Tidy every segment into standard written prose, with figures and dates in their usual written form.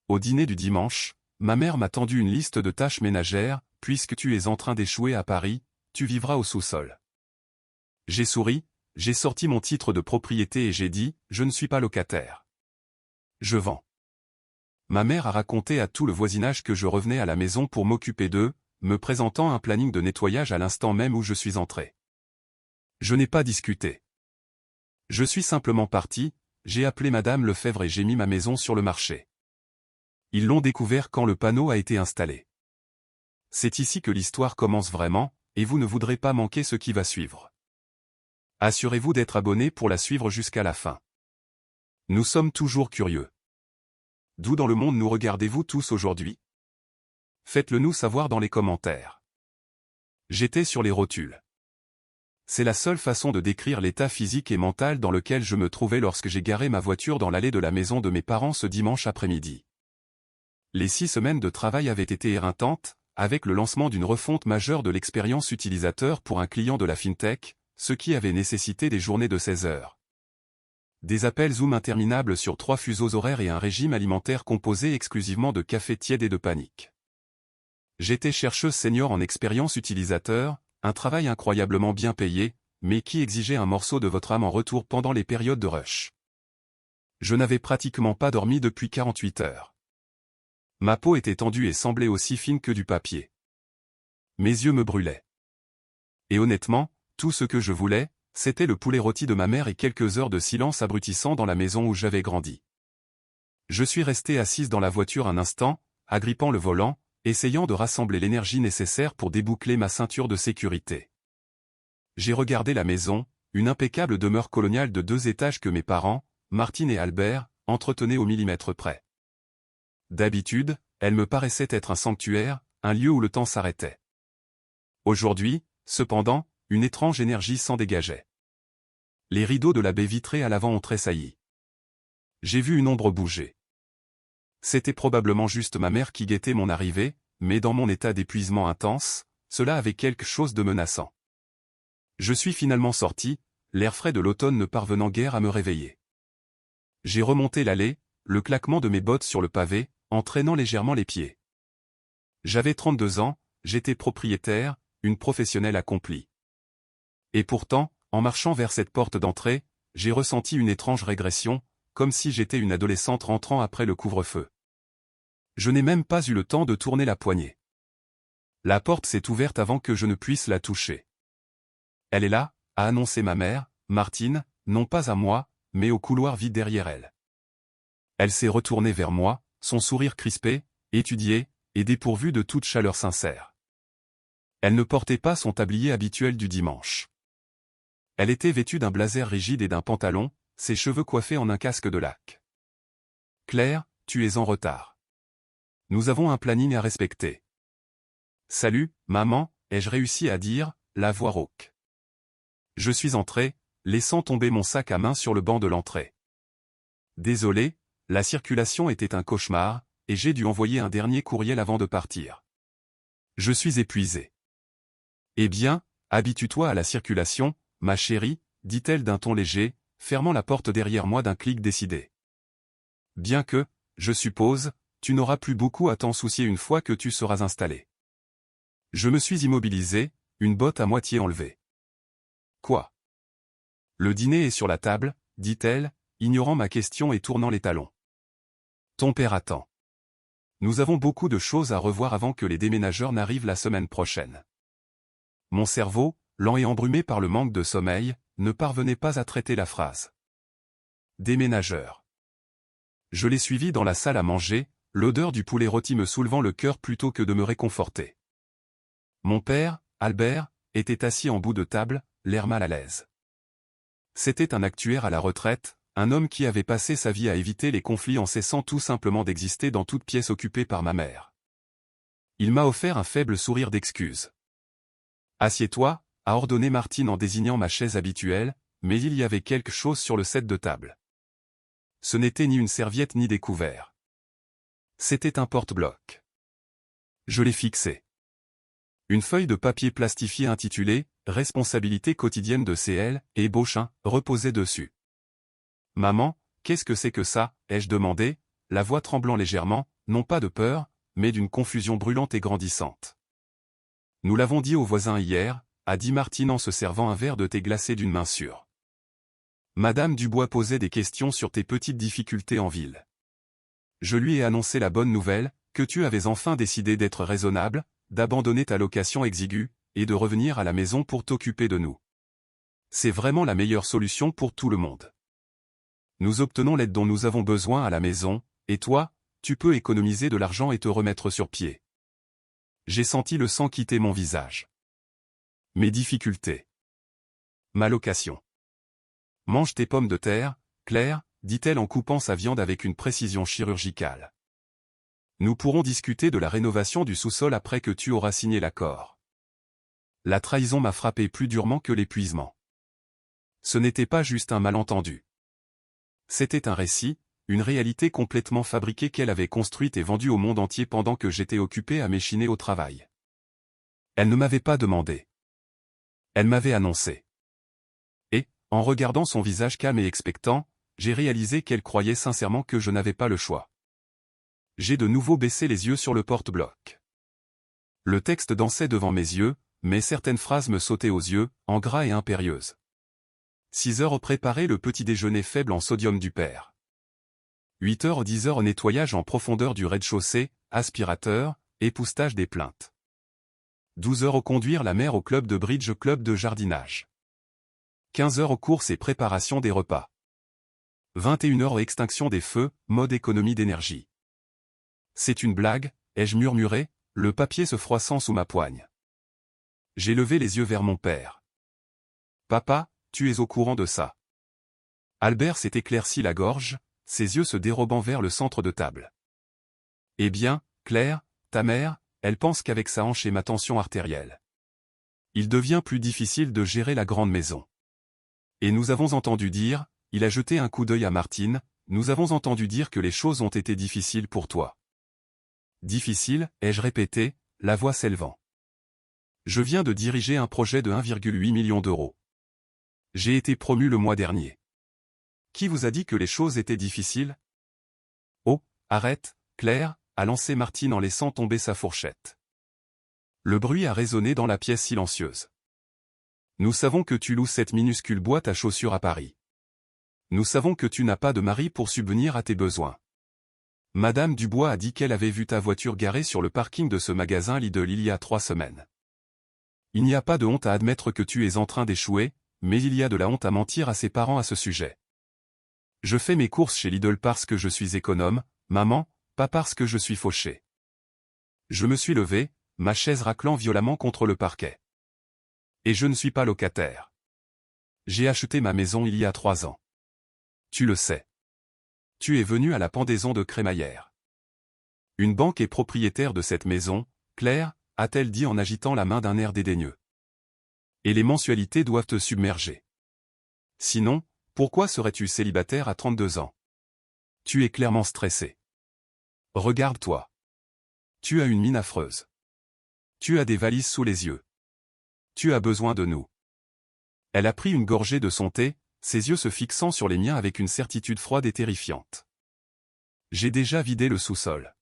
Au dîner du dimanche, ma mère m'a tendu une liste de tâches ménagères. Puisque tu es en train d'échouer à Paris, tu vivras au sous-sol. J'ai souri, j'ai sorti mon titre de propriété et j'ai dit, je ne suis pas locataire. Je vends. Ma mère a raconté à tout le voisinage que je revenais à la maison pour m'occuper d'eux, me présentant un planning de nettoyage à l'instant même où je suis entré. Je n'ai pas discuté. Je suis simplement parti, j'ai appelé Madame Lefebvre et j'ai mis ma maison sur le marché. Ils l'ont découvert quand le panneau a été installé. C'est ici que l'histoire commence vraiment, et vous ne voudrez pas manquer ce qui va suivre. Assurez-vous d'être abonné pour la suivre jusqu'à la fin. Nous sommes toujours curieux. D'où dans le monde nous regardez-vous tous aujourd'hui? Faites-le nous savoir dans les commentaires. J'étais sur les rotules. C'est la seule façon de décrire l'état physique et mental dans lequel je me trouvais lorsque j'ai garé ma voiture dans l'allée de la maison de mes parents ce dimanche après-midi. Les 6 semaines de travail avaient été éreintantes, avec le lancement d'une refonte majeure de l'expérience utilisateur pour un client de la FinTech, ce qui avait nécessité des journées de 16 heures. Des appels Zoom interminables sur 3 fuseaux horaires et un régime alimentaire composé exclusivement de café tiède et de panique. J'étais chercheuse senior en expérience utilisateur, un travail incroyablement bien payé, mais qui exigeait un morceau de votre âme en retour pendant les périodes de rush. Je n'avais pratiquement pas dormi depuis 48 heures. Ma peau était tendue et semblait aussi fine que du papier. Mes yeux me brûlaient. Et honnêtement, tout ce que je voulais, c'était le poulet rôti de ma mère et quelques heures de silence abrutissant dans la maison où j'avais grandi. Je suis resté assise dans la voiture un instant, agrippant le volant, essayant de rassembler l'énergie nécessaire pour déboucler ma ceinture de sécurité. J'ai regardé la maison, une impeccable demeure coloniale de 2 étages que mes parents, Martine et Albert, entretenaient au millimètre près. D'habitude, elle me paraissait être un sanctuaire, un lieu où le temps s'arrêtait. Aujourd'hui, cependant, une étrange énergie s'en dégageait. Les rideaux de la baie vitrée à l'avant ont tressailli. J'ai vu une ombre bouger. C'était probablement juste ma mère qui guettait mon arrivée, mais dans mon état d'épuisement intense, cela avait quelque chose de menaçant. Je suis finalement sorti, l'air frais de l'automne ne parvenant guère à me réveiller. J'ai remonté l'allée, le claquement de mes bottes sur le pavé, entraînant légèrement les pieds. J'avais 32 ans, j'étais propriétaire, une professionnelle accomplie. Et pourtant, en marchant vers cette porte d'entrée, j'ai ressenti une étrange régression, comme si j'étais une adolescente rentrant après le couvre-feu. Je n'ai même pas eu le temps de tourner la poignée. La porte s'est ouverte avant que je ne puisse la toucher. Elle est là, a annoncé ma mère, Martine, non pas à moi, mais au couloir vide derrière elle. Elle s'est retournée vers moi, son sourire crispé, étudié, et dépourvu de toute chaleur sincère. Elle ne portait pas son tablier habituel du dimanche. Elle était vêtue d'un blazer rigide et d'un pantalon, ses cheveux coiffés en un casque de lac. « Claire, tu es en retard. Nous avons un planning à respecter. »« Salut, maman », ai-je réussi à dire, la voix rauque. Je suis entré, laissant tomber mon sac à main sur le banc de l'entrée. Désolé, la circulation était un cauchemar, et j'ai dû envoyer un dernier courriel avant de partir. Je suis épuisé. Eh bien, habitue-toi à la circulation, ma chérie, dit-elle d'un ton léger, fermant la porte derrière moi d'un clic décidé. Bien que, je suppose, tu n'auras plus beaucoup à t'en soucier une fois que tu seras installé. Je me suis immobilisé, une botte à moitié enlevée. Quoi? Le dîner est sur la table, dit-elle, ignorant ma question et tournant les talons. Ton père attend. Nous avons beaucoup de choses à revoir avant que les déménageurs n'arrivent la semaine prochaine. Mon cerveau, lent et embrumé par le manque de sommeil, ne parvenait pas à traiter la phrase. Déménageurs. Je l'ai suivi dans la salle à manger, l'odeur du poulet rôti me soulevant le cœur plutôt que de me réconforter. Mon père, Albert, était assis en bout de table, l'air mal à l'aise. C'était un actuaire à la retraite, un homme qui avait passé sa vie à éviter les conflits en cessant tout simplement d'exister dans toute pièce occupée par ma mère. Il m'a offert un faible sourire d'excuse. « Assieds-toi », a ordonné Martine en désignant ma chaise habituelle, mais il y avait quelque chose sur le set de table. Ce n'était ni une serviette ni des couverts. C'était un porte-bloc. Je l'ai fixé. Une feuille de papier plastifié intitulée « Responsabilité quotidienne de CL » et Beauchin reposait dessus. « Maman, qu'est-ce que c'est que ça ?» ai-je demandé, la voix tremblant légèrement, non pas de peur, mais d'une confusion brûlante et grandissante. Nous l'avons dit aux voisins hier, a dit Martine en se servant un verre de thé glacé d'une main sûre. Madame Dubois posait des questions sur tes petites difficultés en ville. Je lui ai annoncé la bonne nouvelle, que tu avais enfin décidé d'être raisonnable, d'abandonner ta location exiguë, et de revenir à la maison pour t'occuper de nous. C'est vraiment la meilleure solution pour tout le monde. Nous obtenons l'aide dont nous avons besoin à la maison, et toi, tu peux économiser de l'argent et te remettre sur pied. J'ai senti le sang quitter mon visage. Mes difficultés. Ma location. Mange tes pommes de terre, Claire, dit-elle en coupant sa viande avec une précision chirurgicale. Nous pourrons discuter de la rénovation du sous-sol après que tu auras signé l'accord. La trahison m'a frappé plus durement que l'épuisement. Ce n'était pas juste un malentendu. C'était un récit, une réalité complètement fabriquée qu'elle avait construite et vendue au monde entier pendant que j'étais occupé à m'échiner au travail. Elle ne m'avait pas demandé. Elle m'avait annoncé. Et, en regardant son visage calme et expectant, j'ai réalisé qu'elle croyait sincèrement que je n'avais pas le choix. J'ai de nouveau baissé les yeux sur le porte-bloc. Le texte dansait devant mes yeux, mais certaines phrases me sautaient aux yeux, en gras et impérieuses. 6 heures préparer le petit déjeuner faible en sodium du père. 8h 10h nettoyage en profondeur du rez-de-chaussée, aspirateur, époussetage des plaintes. 12h conduire la mère au club de bridge club de jardinage. 15h courses et préparation des repas. 21h extinction des feux, mode économie d'énergie. C'est une blague, ai-je murmuré, le papier se froissant sous ma poigne. J'ai levé les yeux vers mon père. Papa, tu es au courant de ça. Albert s'est éclairci la gorge, ses yeux se dérobant vers le centre de table. Eh bien, Claire, ta mère, elle pense qu'avec sa hanche et ma tension artérielle, il devient plus difficile de gérer la grande maison. Et nous avons entendu dire, il a jeté un coup d'œil à Martine, nous avons entendu dire que les choses ont été difficiles pour toi. Difficile, ai-je répété, la voix s'élevant. Je viens de diriger un projet de 1,8 million d'euros. J'ai été promu le mois dernier. Qui vous a dit que les choses étaient difficiles? Oh, arrête, Claire, a lancé Martine en laissant tomber sa fourchette. Le bruit a résonné dans la pièce silencieuse. Nous savons que tu loues cette minuscule boîte à chaussures à Paris. Nous savons que tu n'as pas de mari pour subvenir à tes besoins. Madame Dubois a dit qu'elle avait vu ta voiture garée sur le parking de ce magasin Lidl il y a 3 semaines. Il n'y a pas de honte à admettre que tu es en train d'échouer, mais il y a de la honte à mentir à ses parents à ce sujet. Je fais mes courses chez Lidl parce que je suis économe, maman, pas parce que je suis fauché. Je me suis levé, ma chaise raclant violemment contre le parquet. Et je ne suis pas locataire. J'ai acheté ma maison il y a 3 ans. Tu le sais. Tu es venu à la pendaison de crémaillère. Une banque est propriétaire de cette maison, Claire, a-t-elle dit en agitant la main d'un air dédaigneux. Et les mensualités doivent te submerger. Sinon, pourquoi serais-tu célibataire à 32 ans? Tu es clairement stressé. Regarde-toi. Tu as une mine affreuse. Tu as des valises sous les yeux. Tu as besoin de nous. Elle a pris une gorgée de son thé, ses yeux se fixant sur les miens avec une certitude froide et terrifiante. J'ai déjà vidé le sous-sol.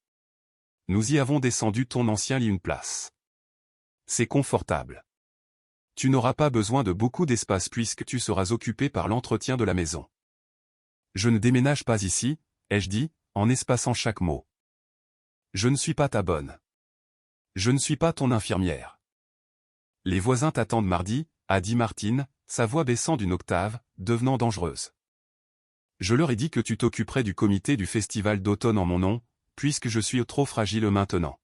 Nous y avons descendu ton ancien lit une place. C'est confortable. Tu n'auras pas besoin de beaucoup d'espace puisque tu seras occupé par l'entretien de la maison. Je ne déménage pas ici, ai-je dit, en espaçant chaque mot. Je ne suis pas ta bonne. Je ne suis pas ton infirmière. Les voisins t'attendent mardi, a dit Martine, sa voix baissant d'une octave, devenant dangereuse. Je leur ai dit que tu t'occuperais du comité du festival d'automne en mon nom, puisque je suis trop fragile maintenant.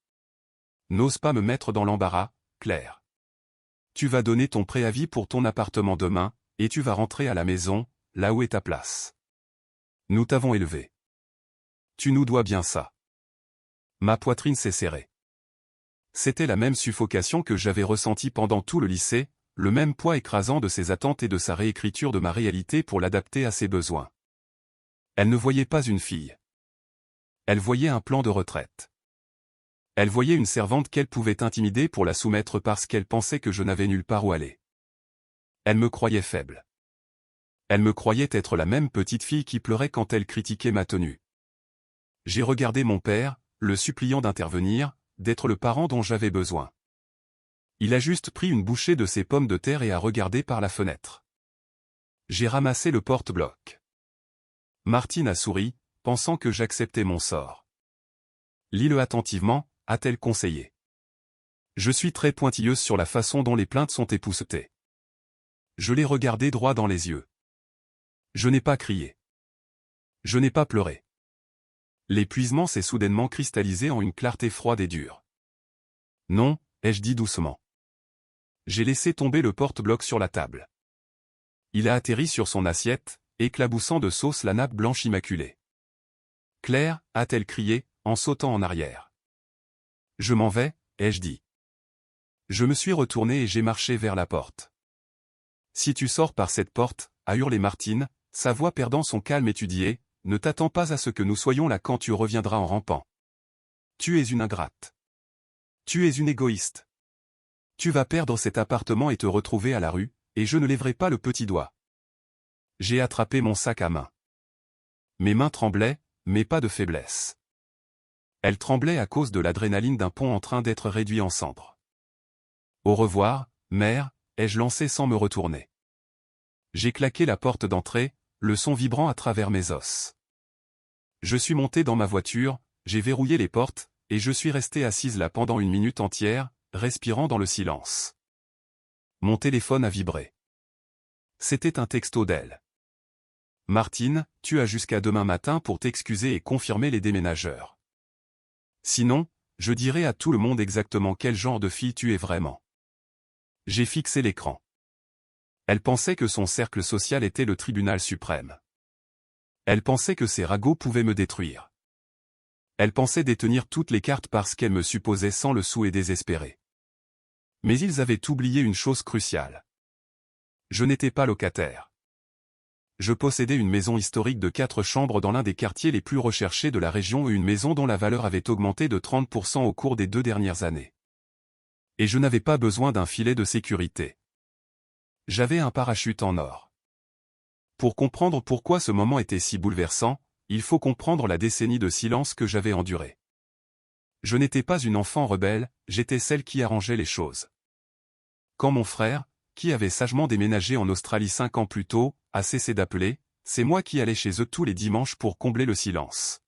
N'ose pas me mettre dans l'embarras, Claire. Tu vas donner ton préavis pour ton appartement demain, et tu vas rentrer à la maison, là où est ta place. Nous t'avons élevé. Tu nous dois bien ça. Ma poitrine s'est serrée. C'était la même suffocation que j'avais ressentie pendant tout le lycée, le même poids écrasant de ses attentes et de sa réécriture de ma réalité pour l'adapter à ses besoins. Elle ne voyait pas une fille. Elle voyait un plan de retraite. Elle voyait une servante qu'elle pouvait intimider pour la soumettre parce qu'elle pensait que je n'avais nulle part où aller. Elle me croyait faible. Elle me croyait être la même petite fille qui pleurait quand elle critiquait ma tenue. J'ai regardé mon père, le suppliant d'intervenir, d'être le parent dont j'avais besoin. Il a juste pris une bouchée de ses pommes de terre et a regardé par la fenêtre. J'ai ramassé le porte-bloc. Martine a souri, pensant que j'acceptais mon sort. Lis-le attentivement, a-t-elle conseillé. Je suis très pointilleuse sur la façon dont les plaintes sont époussetées. Je l'ai regardé droit dans les yeux. Je n'ai pas crié. Je n'ai pas pleuré. L'épuisement s'est soudainement cristallisé en une clarté froide et dure. Non, ai-je dit doucement. J'ai laissé tomber le porte-bloc sur la table. Il a atterri sur son assiette, éclaboussant de sauce la nappe blanche immaculée. Claire, a-t-elle crié, en sautant en arrière. Je m'en vais, ai-je dit. Je me suis retourné et j'ai marché vers la porte. Si tu sors par cette porte, a hurlé Martine, sa voix perdant son calme étudié, ne t'attends pas à ce que nous soyons là quand tu reviendras en rampant. Tu es une ingrate. Tu es une égoïste. Tu vas perdre cet appartement et te retrouver à la rue, et je ne lèverai pas le petit doigt. J'ai attrapé mon sac à main. Mes mains tremblaient, mais pas de faiblesse. Elles tremblaient à cause de l'adrénaline d'un pont en train d'être réduit en cendres. Au revoir, mère, ai-je lancé sans me retourner. J'ai claqué la porte d'entrée, le son vibrant à travers mes os. Je suis monté dans ma voiture, j'ai verrouillé les portes, et je suis resté assise là pendant une minute entière, respirant dans le silence. Mon téléphone a vibré. C'était un texto d'elle. Martine, tu as jusqu'à demain matin pour t'excuser et confirmer les déménageurs. Sinon, je dirai à tout le monde exactement quel genre de fille tu es vraiment. J'ai fixé l'écran. Elle pensait que son cercle social était le tribunal suprême. Elle pensait que ses ragots pouvaient me détruire. Elle pensait détenir toutes les cartes parce qu'elle me supposait sans le sou et désespérée. Mais ils avaient oublié une chose cruciale. Je n'étais pas locataire. Je possédais une maison historique de 4 chambres dans l'un des quartiers les plus recherchés de la région et une maison dont la valeur avait augmenté de 30% au cours des 2 dernières années. Et je n'avais pas besoin d'un filet de sécurité. J'avais un parachute en or. Pour comprendre pourquoi ce moment était si bouleversant, il faut comprendre la décennie de silence que j'avais endurée. Je n'étais pas une enfant rebelle, j'étais celle qui arrangeait les choses. Quand mon frère, qui avait sagement déménagé en Australie 5 ans plus tôt, a cessé d'appeler, c'est moi qui allais chez eux tous les dimanches pour combler le silence.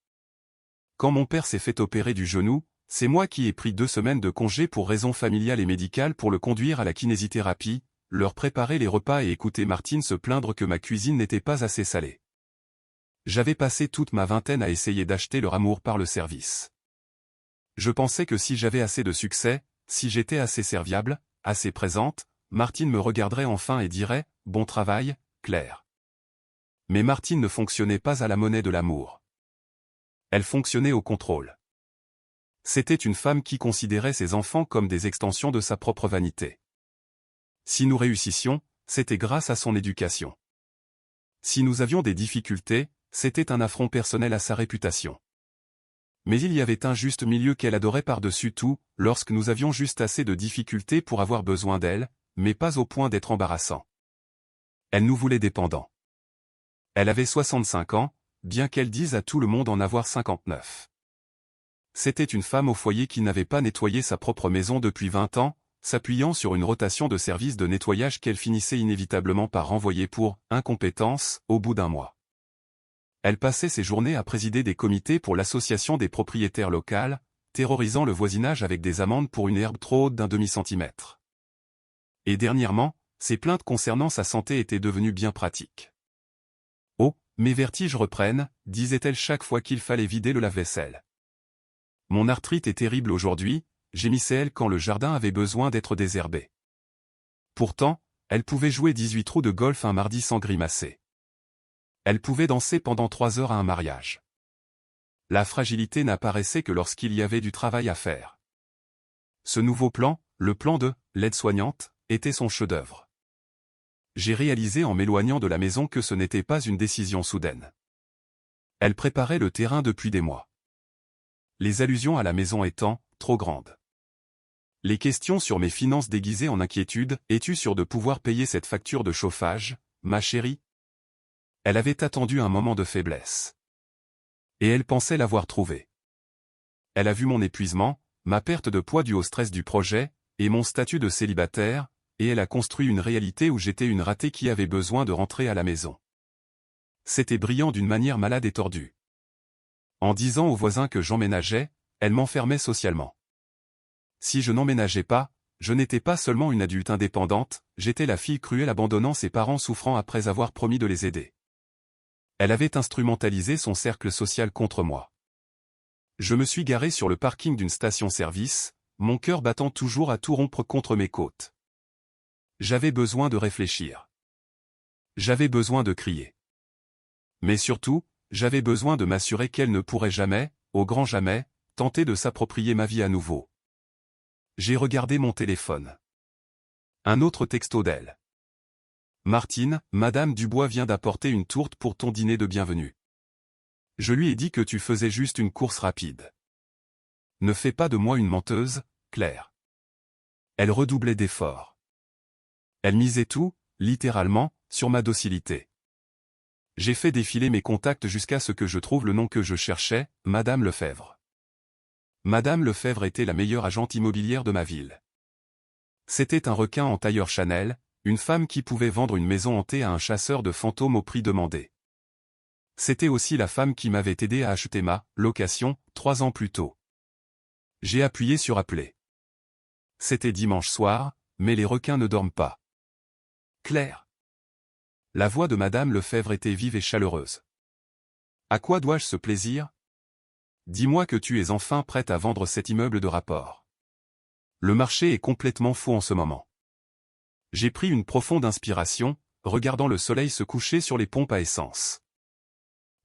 Quand mon père s'est fait opérer du genou, c'est moi qui ai pris 2 semaines de congé pour raisons familiales et médicales pour le conduire à la kinésithérapie, leur préparer les repas et écouter Martine se plaindre que ma cuisine n'était pas assez salée. J'avais passé toute ma vingtaine à essayer d'acheter leur amour par le service. Je pensais que si j'avais assez de succès, si j'étais assez serviable, assez présente, Martine me regarderait enfin et dirait « Bon travail, Claire ». Mais Martine ne fonctionnait pas à la monnaie de l'amour. Elle fonctionnait au contrôle. C'était une femme qui considérait ses enfants comme des extensions de sa propre vanité. Si nous réussissions, c'était grâce à son éducation. Si nous avions des difficultés, c'était un affront personnel à sa réputation. Mais il y avait un juste milieu qu'elle adorait par-dessus tout, lorsque nous avions juste assez de difficultés pour avoir besoin d'elle, mais pas au point d'être embarrassant. Elle nous voulait dépendants. Elle avait 65 ans, bien qu'elle dise à tout le monde en avoir 59. C'était une femme au foyer qui n'avait pas nettoyé sa propre maison depuis 20 ans, s'appuyant sur une rotation de services de nettoyage qu'elle finissait inévitablement par renvoyer pour incompétence au bout d'un mois. Elle passait ses journées à présider des comités pour l'association des propriétaires locales, terrorisant le voisinage avec des amendes pour une herbe trop haute d'un demi-centimètre. Et dernièrement, ses plaintes concernant sa santé étaient devenues bien pratiques. « Oh, mes vertiges reprennent », disait-elle chaque fois qu'il fallait vider le lave-vaisselle. « Mon arthrite est terrible aujourd'hui », gémissait-elle quand le jardin avait besoin d'être désherbé. Pourtant, elle pouvait jouer 18 trous de golf un mardi sans grimacer. Elle pouvait danser pendant 3 heures à un mariage. La fragilité n'apparaissait que lorsqu'il y avait du travail à faire. Ce nouveau plan, le plan de l'aide-soignante, était son chef-d'œuvre. J'ai réalisé en m'éloignant de la maison que ce n'était pas une décision soudaine. Elle préparait le terrain depuis des mois. Les allusions à la maison étant trop grandes. Les questions sur mes finances déguisées en inquiétude, es-tu sûr de pouvoir payer cette facture de chauffage, ma chérie? Elle avait attendu un moment de faiblesse. Et elle pensait l'avoir trouvé. Elle a vu mon épuisement, ma perte de poids due au stress du projet, et mon statut de célibataire, et elle a construit une réalité où j'étais une ratée qui avait besoin de rentrer à la maison. C'était brillant d'une manière malade et tordue. En disant aux voisins que j'emménageais, elle m'enfermait socialement. Si je n'emménageais pas, je n'étais pas seulement une adulte indépendante, j'étais la fille cruelle abandonnant ses parents souffrant après avoir promis de les aider. Elle avait instrumentalisé son cercle social contre moi. Je me suis garé sur le parking d'une station-service, mon cœur battant toujours à tout rompre contre mes côtes. J'avais besoin de réfléchir. J'avais besoin de crier. Mais surtout, j'avais besoin de m'assurer qu'elle ne pourrait jamais, au grand jamais, tenter de s'approprier ma vie à nouveau. J'ai regardé mon téléphone. Un autre texto d'elle. Martine, Madame Dubois vient d'apporter une tourte pour ton dîner de bienvenue. Je lui ai dit que tu faisais juste une course rapide. Ne fais pas de moi une menteuse, Claire. Elle redoublait d'efforts. Elle misait tout, littéralement, sur ma docilité. J'ai fait défiler mes contacts jusqu'à ce que je trouve le nom que je cherchais, Madame Lefebvre. Madame Lefebvre était la meilleure agente immobilière de ma ville. C'était un requin en tailleur Chanel, une femme qui pouvait vendre une maison hantée à un chasseur de fantômes au prix demandé. C'était aussi la femme qui m'avait aidé à acheter ma location 3 ans plus tôt. J'ai appuyé sur appeler. C'était dimanche soir, mais les requins ne dorment pas. Claire. La voix de Madame Lefebvre était vive et chaleureuse. À quoi dois-je ce plaisir? Dis-moi que tu es enfin prête à vendre cet immeuble de rapport. Le marché est complètement fou en ce moment. J'ai pris une profonde inspiration, regardant le soleil se coucher sur les pompes à essence.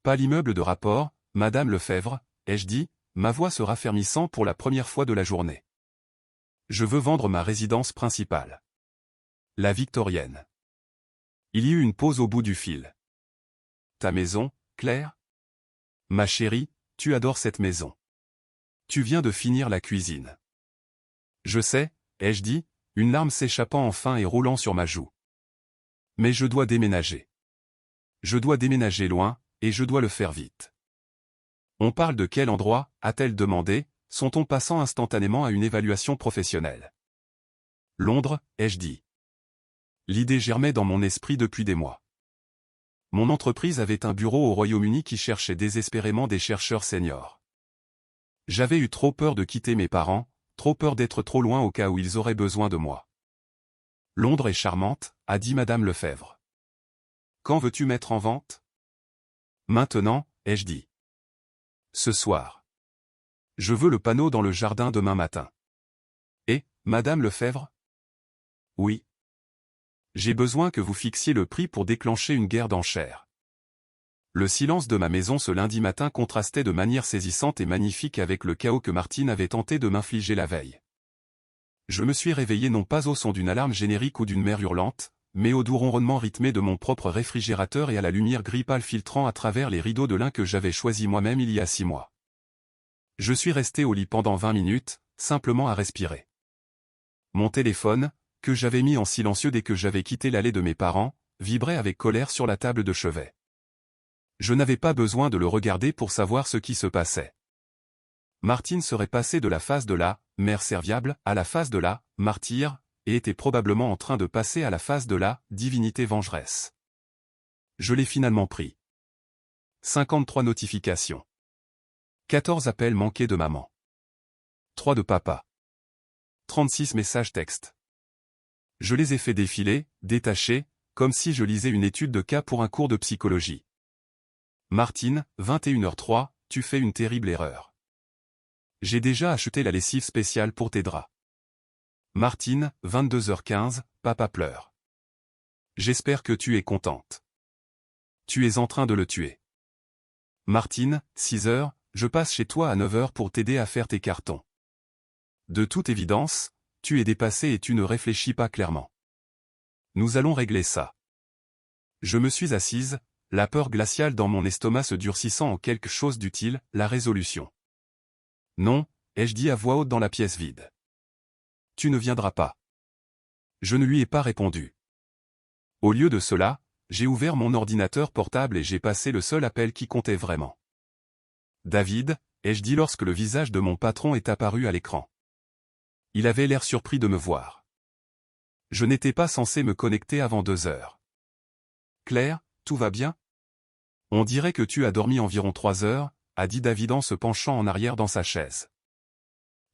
Pas l'immeuble de rapport, Madame Lefebvre, ai-je dit, ma voix se raffermissant pour la première fois de la journée. Je veux vendre ma résidence principale. La victorienne. Il y eut une pause au bout du fil. Ta maison, Claire? Ma chérie, tu adores cette maison. Tu viens de finir la cuisine. Je sais, ai-je dit, une larme s'échappant enfin et roulant sur ma joue. Mais je dois déménager. Je dois déménager loin, et je dois le faire vite. On parle de quel endroit, a-t-elle demandé, sont-on passant instantanément à une évaluation professionnelle? Londres, ai-je dit. L'idée germait dans mon esprit depuis des mois. Mon entreprise avait un bureau au Royaume-Uni qui cherchait désespérément des chercheurs seniors. J'avais eu trop peur de quitter mes parents, trop peur d'être trop loin au cas où ils auraient besoin de moi. Londres est charmante, a dit Madame Lefebvre. Quand veux-tu mettre en vente? Maintenant, ai-je dit. Ce soir. Je veux le panneau dans le jardin demain matin. Et, Madame Lefebvre? Oui. J'ai besoin que vous fixiez le prix pour déclencher une guerre d'enchères. Le silence de ma maison ce lundi matin contrastait de manière saisissante et magnifique avec le chaos que Martine avait tenté de m'infliger la veille. Je me suis réveillé non pas au son d'une alarme générique ou d'une mère hurlante, mais au doux ronronnement rythmé de mon propre réfrigérateur et à la lumière gris pâle filtrant à travers les rideaux de lin que j'avais choisi moi-même il y a 6 mois. Je suis resté au lit pendant 20 minutes, simplement à respirer. Mon téléphone, que j'avais mis en silencieux dès que j'avais quitté l'allée de mes parents, vibrait avec colère sur la table de chevet. Je n'avais pas besoin de le regarder pour savoir ce qui se passait. Martine serait passée de la phase de la mère serviable à la phase de la martyre, et était probablement en train de passer à la phase de la divinité vengeresse. Je l'ai finalement pris. 53 notifications. 14 appels manqués de maman. 3 de papa. 36 messages textes. Je les ai fait défiler, détachés, comme si je lisais une étude de cas pour un cours de psychologie. Martine, 21h03, tu fais une terrible erreur. J'ai déjà acheté la lessive spéciale pour tes draps. Martine, 22h15, papa pleure. J'espère que tu es contente. Tu es en train de le tuer. Martine, 6h, je passe chez toi à 9h pour t'aider à faire tes cartons. De toute évidence, tu es dépassé et tu ne réfléchis pas clairement. Nous allons régler ça. Je me suis assise, la peur glaciale dans mon estomac se durcissant en quelque chose d'utile, la résolution. Non, ai-je dit à voix haute dans la pièce vide. Tu ne viendras pas. Je ne lui ai pas répondu. Au lieu de cela, j'ai ouvert mon ordinateur portable et j'ai passé le seul appel qui comptait vraiment. David, ai-je dit lorsque le visage de mon patron est apparu à l'écran. Il avait l'air surpris de me voir. Je n'étais pas censé me connecter avant 2 heures. Claire, tout va bien? On dirait que tu as dormi environ 3 heures, a dit David en se penchant en arrière dans sa chaise.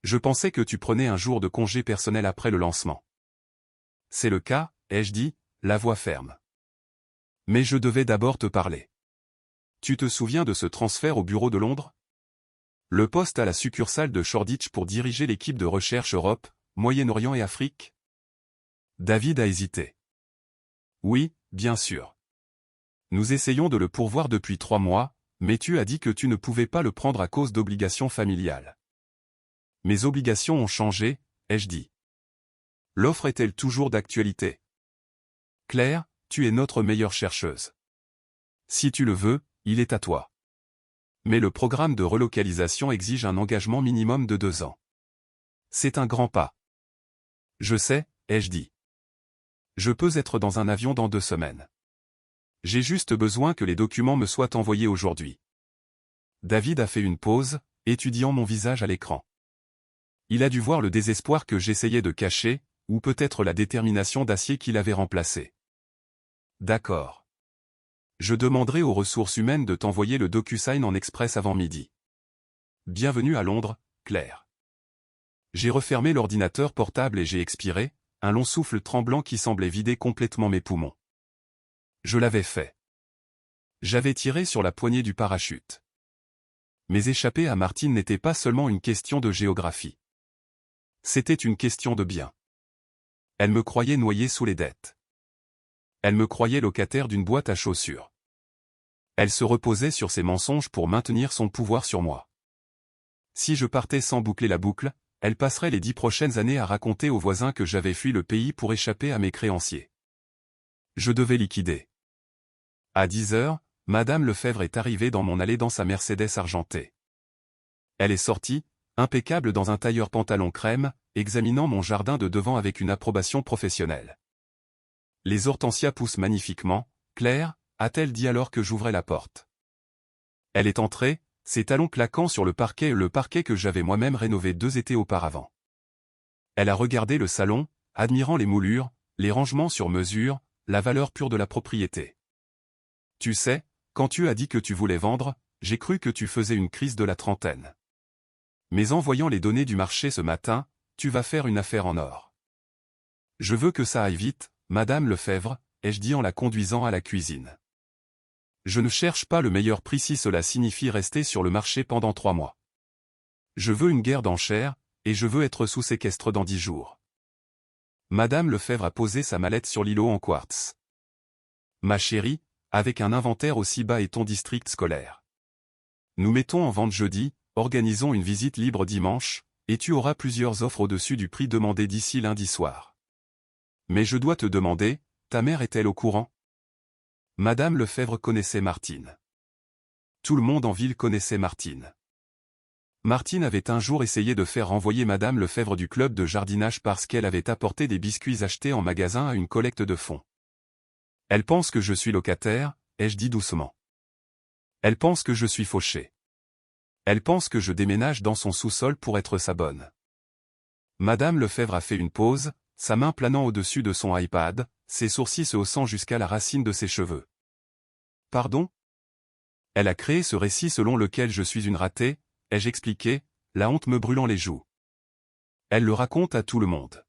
Je pensais que tu prenais un jour de congé personnel après le lancement. C'est le cas, ai-je dit, la voix ferme. Mais je devais d'abord te parler. Tu te souviens de ce transfert au bureau de Londres? Le poste à la succursale de Shoreditch pour diriger l'équipe de recherche Europe, Moyen-Orient et Afrique? David a hésité. Oui, bien sûr. Nous essayons de le pourvoir depuis 3 mois, mais tu as dit que tu ne pouvais pas le prendre à cause d'obligations familiales. Mes obligations ont changé, ai-je dit. L'offre est-elle toujours d'actualité? Claire, tu es notre meilleure chercheuse. Si tu le veux, il est à toi. Mais le programme de relocalisation exige un engagement minimum de 2 ans. C'est un grand pas. Je sais, ai-je dit. Je peux être dans un avion dans 2 semaines. J'ai juste besoin que les documents me soient envoyés aujourd'hui. David a fait une pause, étudiant mon visage à l'écran. Il a dû voir le désespoir que j'essayais de cacher, ou peut-être la détermination d'acier qui l'avait remplacé. D'accord. Je demanderai aux ressources humaines de t'envoyer le DocuSign en express avant midi. Bienvenue à Londres, Claire. J'ai refermé l'ordinateur portable et j'ai expiré, un long souffle tremblant qui semblait vider complètement mes poumons. Je l'avais fait. J'avais tiré sur la poignée du parachute. Mais échapper à Martine n'était pas seulement une question de géographie. C'était une question de bien. Elle me croyait noyé sous les dettes. Elle me croyait locataire d'une boîte à chaussures. Elle se reposait sur ses mensonges pour maintenir son pouvoir sur moi. Si je partais sans boucler la boucle, elle passerait les 10 prochaines années à raconter aux voisins que j'avais fui le pays pour échapper à mes créanciers. Je devais liquider. À 10 heures, Madame Lefebvre est arrivée dans mon allée dans sa Mercedes argentée. Elle est sortie, impeccable dans un tailleur pantalon crème, examinant mon jardin de devant avec une approbation professionnelle. Les hortensias poussent magnifiquement, Claire, a-t-elle dit alors que j'ouvrais la porte. Elle est entrée, ses talons claquant sur le parquet que j'avais moi-même rénové 2 étés auparavant. Elle a regardé le salon, admirant les moulures, les rangements sur mesure, la valeur pure de la propriété. Tu sais, quand tu as dit que tu voulais vendre, j'ai cru que tu faisais une crise de la trentaine. Mais en voyant les données du marché ce matin, tu vas faire une affaire en or. Je veux que ça aille vite, Madame Lefebvre, ai-je dit en la conduisant à la cuisine. Je ne cherche pas le meilleur prix si cela signifie rester sur le marché pendant 3 mois. Je veux une guerre d'enchères, et je veux être sous séquestre dans 10 jours. Madame Lefebvre a posé sa mallette sur l'îlot en quartz. Ma chérie, avec un inventaire aussi bas est ton district scolaire. Nous mettons en vente jeudi, organisons une visite libre dimanche, et tu auras plusieurs offres au-dessus du prix demandé d'ici lundi soir. Mais je dois te demander, ta mère est-elle au courant? Madame Lefebvre connaissait Martine. Tout le monde en ville connaissait Martine. Martine avait un jour essayé de faire renvoyer Madame Lefebvre du club de jardinage parce qu'elle avait apporté des biscuits achetés en magasin à une collecte de fonds. Elle pense que je suis locataire, ai-je dit doucement. Elle pense que je suis fauché. Elle pense que je déménage dans son sous-sol pour être sa bonne. Madame Lefebvre a fait une pause, sa main planant au-dessus de son iPad, ses sourcils se haussant jusqu'à la racine de ses cheveux. Pardon? Elle a créé ce récit selon lequel je suis une ratée, ai-je expliqué, la honte me brûlant les joues. Elle le raconte à tout le monde.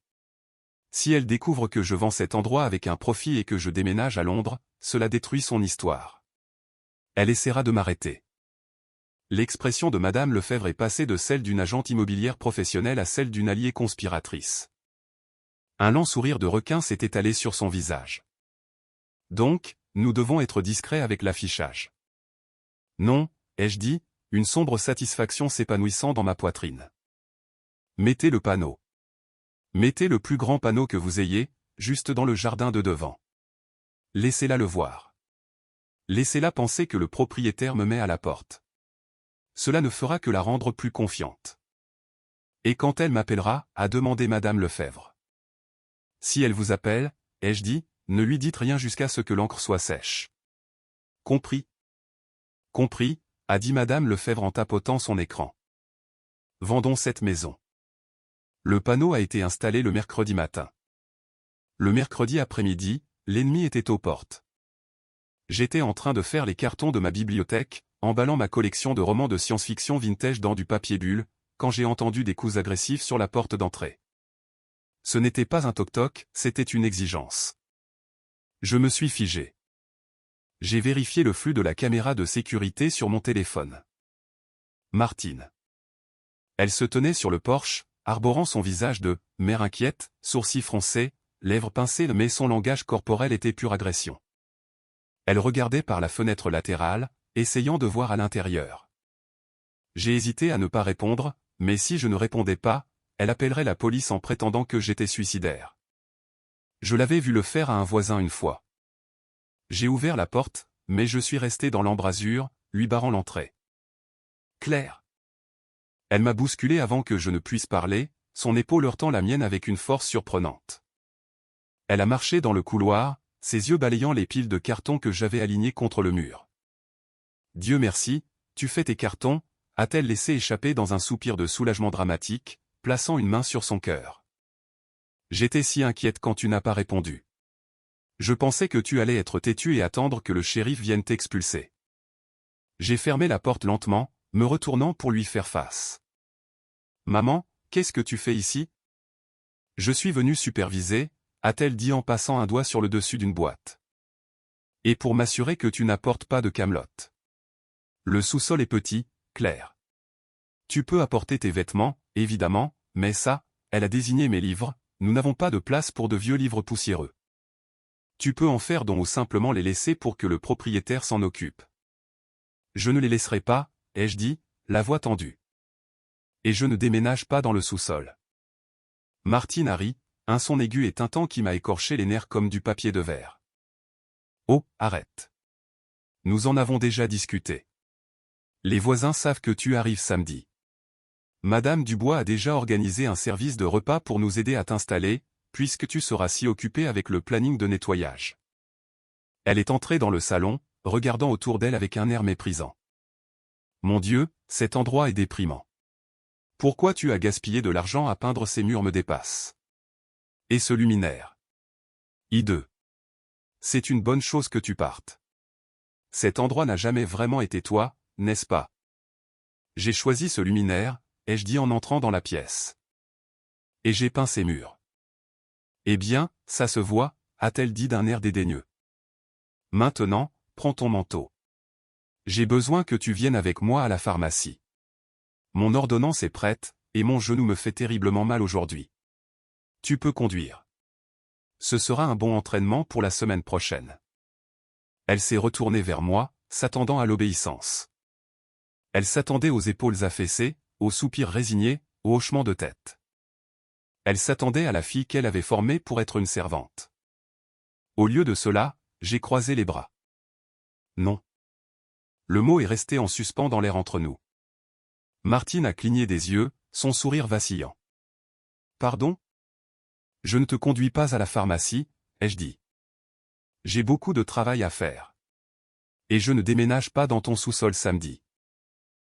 Si elle découvre que je vends cet endroit avec un profit et que je déménage à Londres, cela détruit son histoire. Elle essaiera de m'arrêter. L'expression de Madame Lefebvre est passée de celle d'une agente immobilière professionnelle à celle d'une alliée conspiratrice. Un lent sourire de requin s'est étalé sur son visage. Donc, nous devons être discrets avec l'affichage. Non, ai-je dit, une sombre satisfaction s'épanouissant dans ma poitrine. Mettez le panneau. Mettez le plus grand panneau que vous ayez, juste dans le jardin de devant. Laissez-la le voir. Laissez-la penser que le propriétaire me met à la porte. Cela ne fera que la rendre plus confiante. Et quand elle m'appellera, a demandé Madame Lefebvre. Si elle vous appelle, ai-je dit, ne lui dites rien jusqu'à ce que l'encre soit sèche. Compris. Compris, a dit Madame Lefebvre en tapotant son écran. Vendons cette maison. Le panneau a été installé le mercredi matin. Le mercredi après-midi, l'ennemi était aux portes. J'étais en train de faire les cartons de ma bibliothèque, emballant ma collection de romans de science-fiction vintage dans du papier bulle, quand j'ai entendu des coups agressifs sur la porte d'entrée. Ce n'était pas un toc-toc, c'était une exigence. Je me suis figé. J'ai vérifié le flux de la caméra de sécurité sur mon téléphone. Martine. Elle se tenait sur le porche, arborant son visage de « mère inquiète », sourcils froncés, lèvres pincées mais son langage corporel était pure agression. Elle regardait par la fenêtre latérale, essayant de voir à l'intérieur. J'ai hésité à ne pas répondre, mais si je ne répondais pas, elle appellerait la police en prétendant que j'étais suicidaire. Je l'avais vu le faire à un voisin une fois. J'ai ouvert la porte, mais je suis resté dans l'embrasure, lui barrant l'entrée. Claire. Elle m'a bousculé avant que je ne puisse parler, son épaule heurtant la mienne avec une force surprenante. Elle a marché dans le couloir, ses yeux balayant les piles de cartons que j'avais alignés contre le mur. Dieu merci, tu fais tes cartons, a-t-elle laissé échapper dans un soupir de soulagement dramatique, plaçant une main sur son cœur. J'étais si inquiète quand tu n'as pas répondu. Je pensais que tu allais être têtu et attendre que le shérif vienne t'expulser. J'ai fermé la porte lentement, me retournant pour lui faire face. Maman, qu'est-ce que tu fais ici? Je suis venu superviser, a-t-elle dit en passant un doigt sur le dessus d'une boîte. Et pour m'assurer que tu n'apportes pas de camelote. Le sous-sol est petit, Claire. Tu peux apporter tes vêtements, évidemment, mais ça, elle a désigné mes livres, nous n'avons pas de place pour de vieux livres poussiéreux. Tu peux en faire don ou simplement les laisser pour que le propriétaire s'en occupe. Je ne les laisserai pas, ai-je dit, la voix tendue. Et je ne déménage pas dans le sous-sol. Martine a ri, un son aigu et tintant qui m'a écorché les nerfs comme du papier de verre. Oh, arrête. Nous en avons déjà discuté. Les voisins savent que tu arrives samedi. Madame Dubois a déjà organisé un service de repas pour nous aider à t'installer, puisque tu seras si occupé avec le planning de nettoyage. Elle est entrée dans le salon, regardant autour d'elle avec un air méprisant. Mon Dieu, cet endroit est déprimant. Pourquoi tu as gaspillé de l'argent à peindre ces murs me dépasse. Et ce luminaire. I2. C'est une bonne chose que tu partes. Cet endroit n'a jamais vraiment été toi, n'est-ce pas? J'ai choisi ce luminaire, ai-je dit en entrant dans la pièce. Et j'ai peint ces murs. Eh bien, ça se voit, a-t-elle dit d'un air dédaigneux. Maintenant, prends ton manteau. J'ai besoin que tu viennes avec moi à la pharmacie. Mon ordonnance est prête, et mon genou me fait terriblement mal aujourd'hui. Tu peux conduire. Ce sera un bon entraînement pour la semaine prochaine. Elle s'est retournée vers moi, s'attendant à l'obéissance. Elle s'attendait aux épaules affaissées, aux soupirs résignés, aux hochements de tête. Elle s'attendait à la fille qu'elle avait formée pour être une servante. Au lieu de cela, j'ai croisé les bras. Non. Le mot est resté en suspens dans l'air entre nous. Martine a cligné des yeux, son sourire vacillant. Pardon? Je ne te conduis pas à la pharmacie, ai-je dit. J'ai beaucoup de travail à faire. Et je ne déménage pas dans ton sous-sol samedi.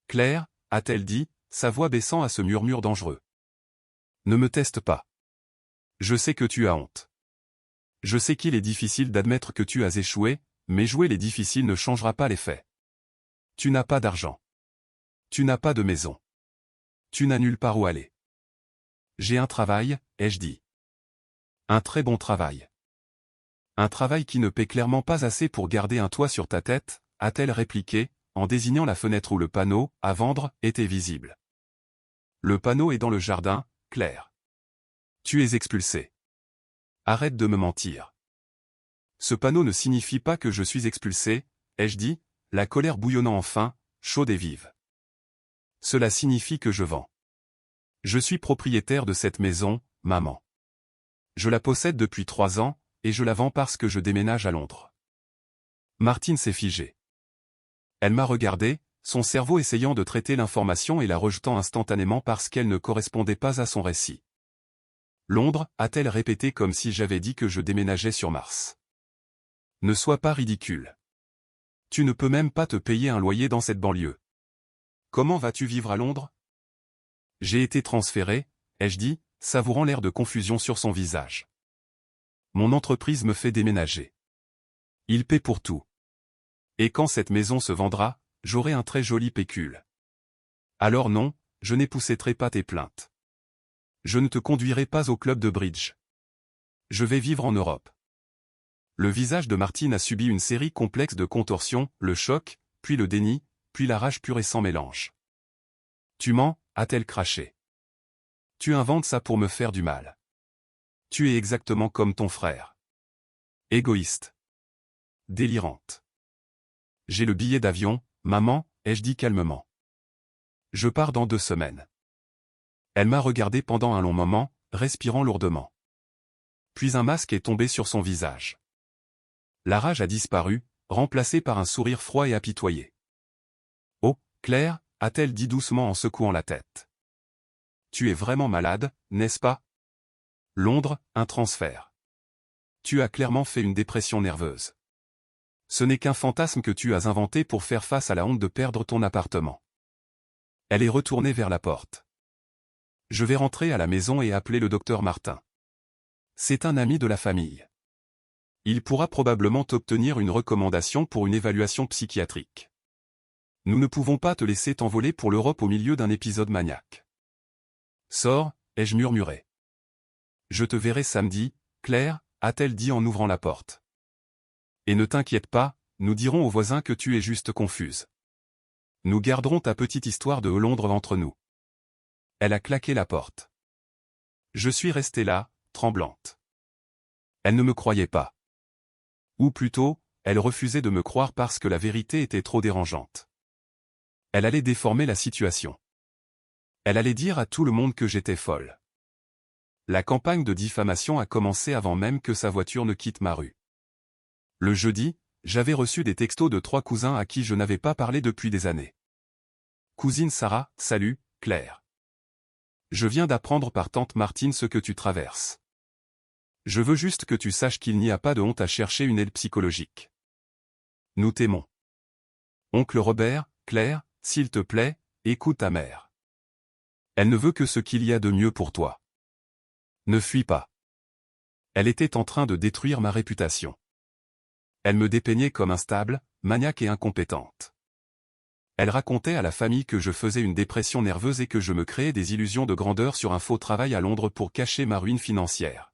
Claire, a-t-elle dit, sa voix baissant à ce murmure dangereux. Ne me teste pas. Je sais que tu as honte. Je sais qu'il est difficile d'admettre que tu as échoué, mais jouer les difficiles ne changera pas les faits. Tu n'as pas d'argent. Tu n'as pas de maison. Tu n'as nulle part où aller. J'ai un travail, ai-je dit. Un très bon travail. Un travail qui ne paie clairement pas assez pour garder un toit sur ta tête, a-t-elle répliqué, en désignant la fenêtre où le panneau « À vendre » était visible. Le panneau est dans le jardin, Claire. Tu es expulsé. Arrête de me mentir. Ce panneau ne signifie pas que je suis expulsé, ai-je dit, la colère bouillonnant enfin, chaude et vive. Cela signifie que je vends. Je suis propriétaire de cette maison, maman. Je la possède depuis 3 ans, et je la vends parce que je déménage à Londres. Martine s'est figée. Elle m'a regardé, son cerveau essayant de traiter l'information et la rejetant instantanément parce qu'elle ne correspondait pas à son récit. Londres, a-t-elle répété comme si j'avais dit que je déménageais sur Mars. Ne sois pas ridicule. Tu ne peux même pas te payer un loyer dans cette banlieue. Comment vas-tu vivre à Londres? J'ai été transféré, ai-je dit, savourant l'air de confusion sur son visage. Mon entreprise me fait déménager. Il paie pour tout. Et quand cette maison se vendra, j'aurai un très joli pécule. Alors non, je n'époussetterai pas tes plaintes. Je ne te conduirai pas au club de bridge. Je vais vivre en Europe. Le visage de Martine a subi une série complexe de contorsions, le choc, puis le déni, puis la rage pure et sans mélange. Tu mens, a-t-elle craché. Tu inventes ça pour me faire du mal. Tu es exactement comme ton frère. Égoïste. Délirante. J'ai le billet d'avion, maman, ai-je dit calmement. Je pars dans 2 semaines. Elle m'a regardé pendant un long moment, respirant lourdement. Puis un masque est tombé sur son visage. La rage a disparu, remplacée par un sourire froid et apitoyé. Oh, Claire, a-t-elle dit doucement en secouant la tête. Tu es vraiment malade, n'est-ce pas? Londres, un transfert. Tu as clairement fait une dépression nerveuse. Ce n'est qu'un fantasme que tu as inventé pour faire face à la honte de perdre ton appartement. Elle est retournée vers la porte. Je vais rentrer à la maison et appeler le docteur Martin. C'est un ami de la famille. Il pourra probablement t'obtenir une recommandation pour une évaluation psychiatrique. Nous ne pouvons pas te laisser t'envoler pour l'Europe au milieu d'un épisode maniaque. Sors, ai-je murmuré. Je te verrai samedi, Claire, a-t-elle dit en ouvrant la porte. Et ne t'inquiète pas, nous dirons aux voisins que tu es juste confuse. Nous garderons ta petite histoire de Londres entre nous. Elle a claqué la porte. Je suis restée là, tremblante. Elle ne me croyait pas. Ou plutôt, elle refusait de me croire parce que la vérité était trop dérangeante. Elle allait déformer la situation. Elle allait dire à tout le monde que j'étais folle. La campagne de diffamation a commencé avant même que sa voiture ne quitte ma rue. Le jeudi, j'avais reçu des textos de 3 cousins à qui je n'avais pas parlé depuis des années. Cousine Sarah, salut, Claire. Je viens d'apprendre par tante Martine ce que tu traverses. Je veux juste que tu saches qu'il n'y a pas de honte à chercher une aide psychologique. Nous t'aimons. Oncle Robert, Claire, s'il te plaît, écoute ta mère. Elle ne veut que ce qu'il y a de mieux pour toi. Ne fuis pas. Elle était en train de détruire ma réputation. Elle me dépeignait comme instable, maniaque et incompétente. Elle racontait à la famille que je faisais une dépression nerveuse et que je me créais des illusions de grandeur sur un faux travail à Londres pour cacher ma ruine financière.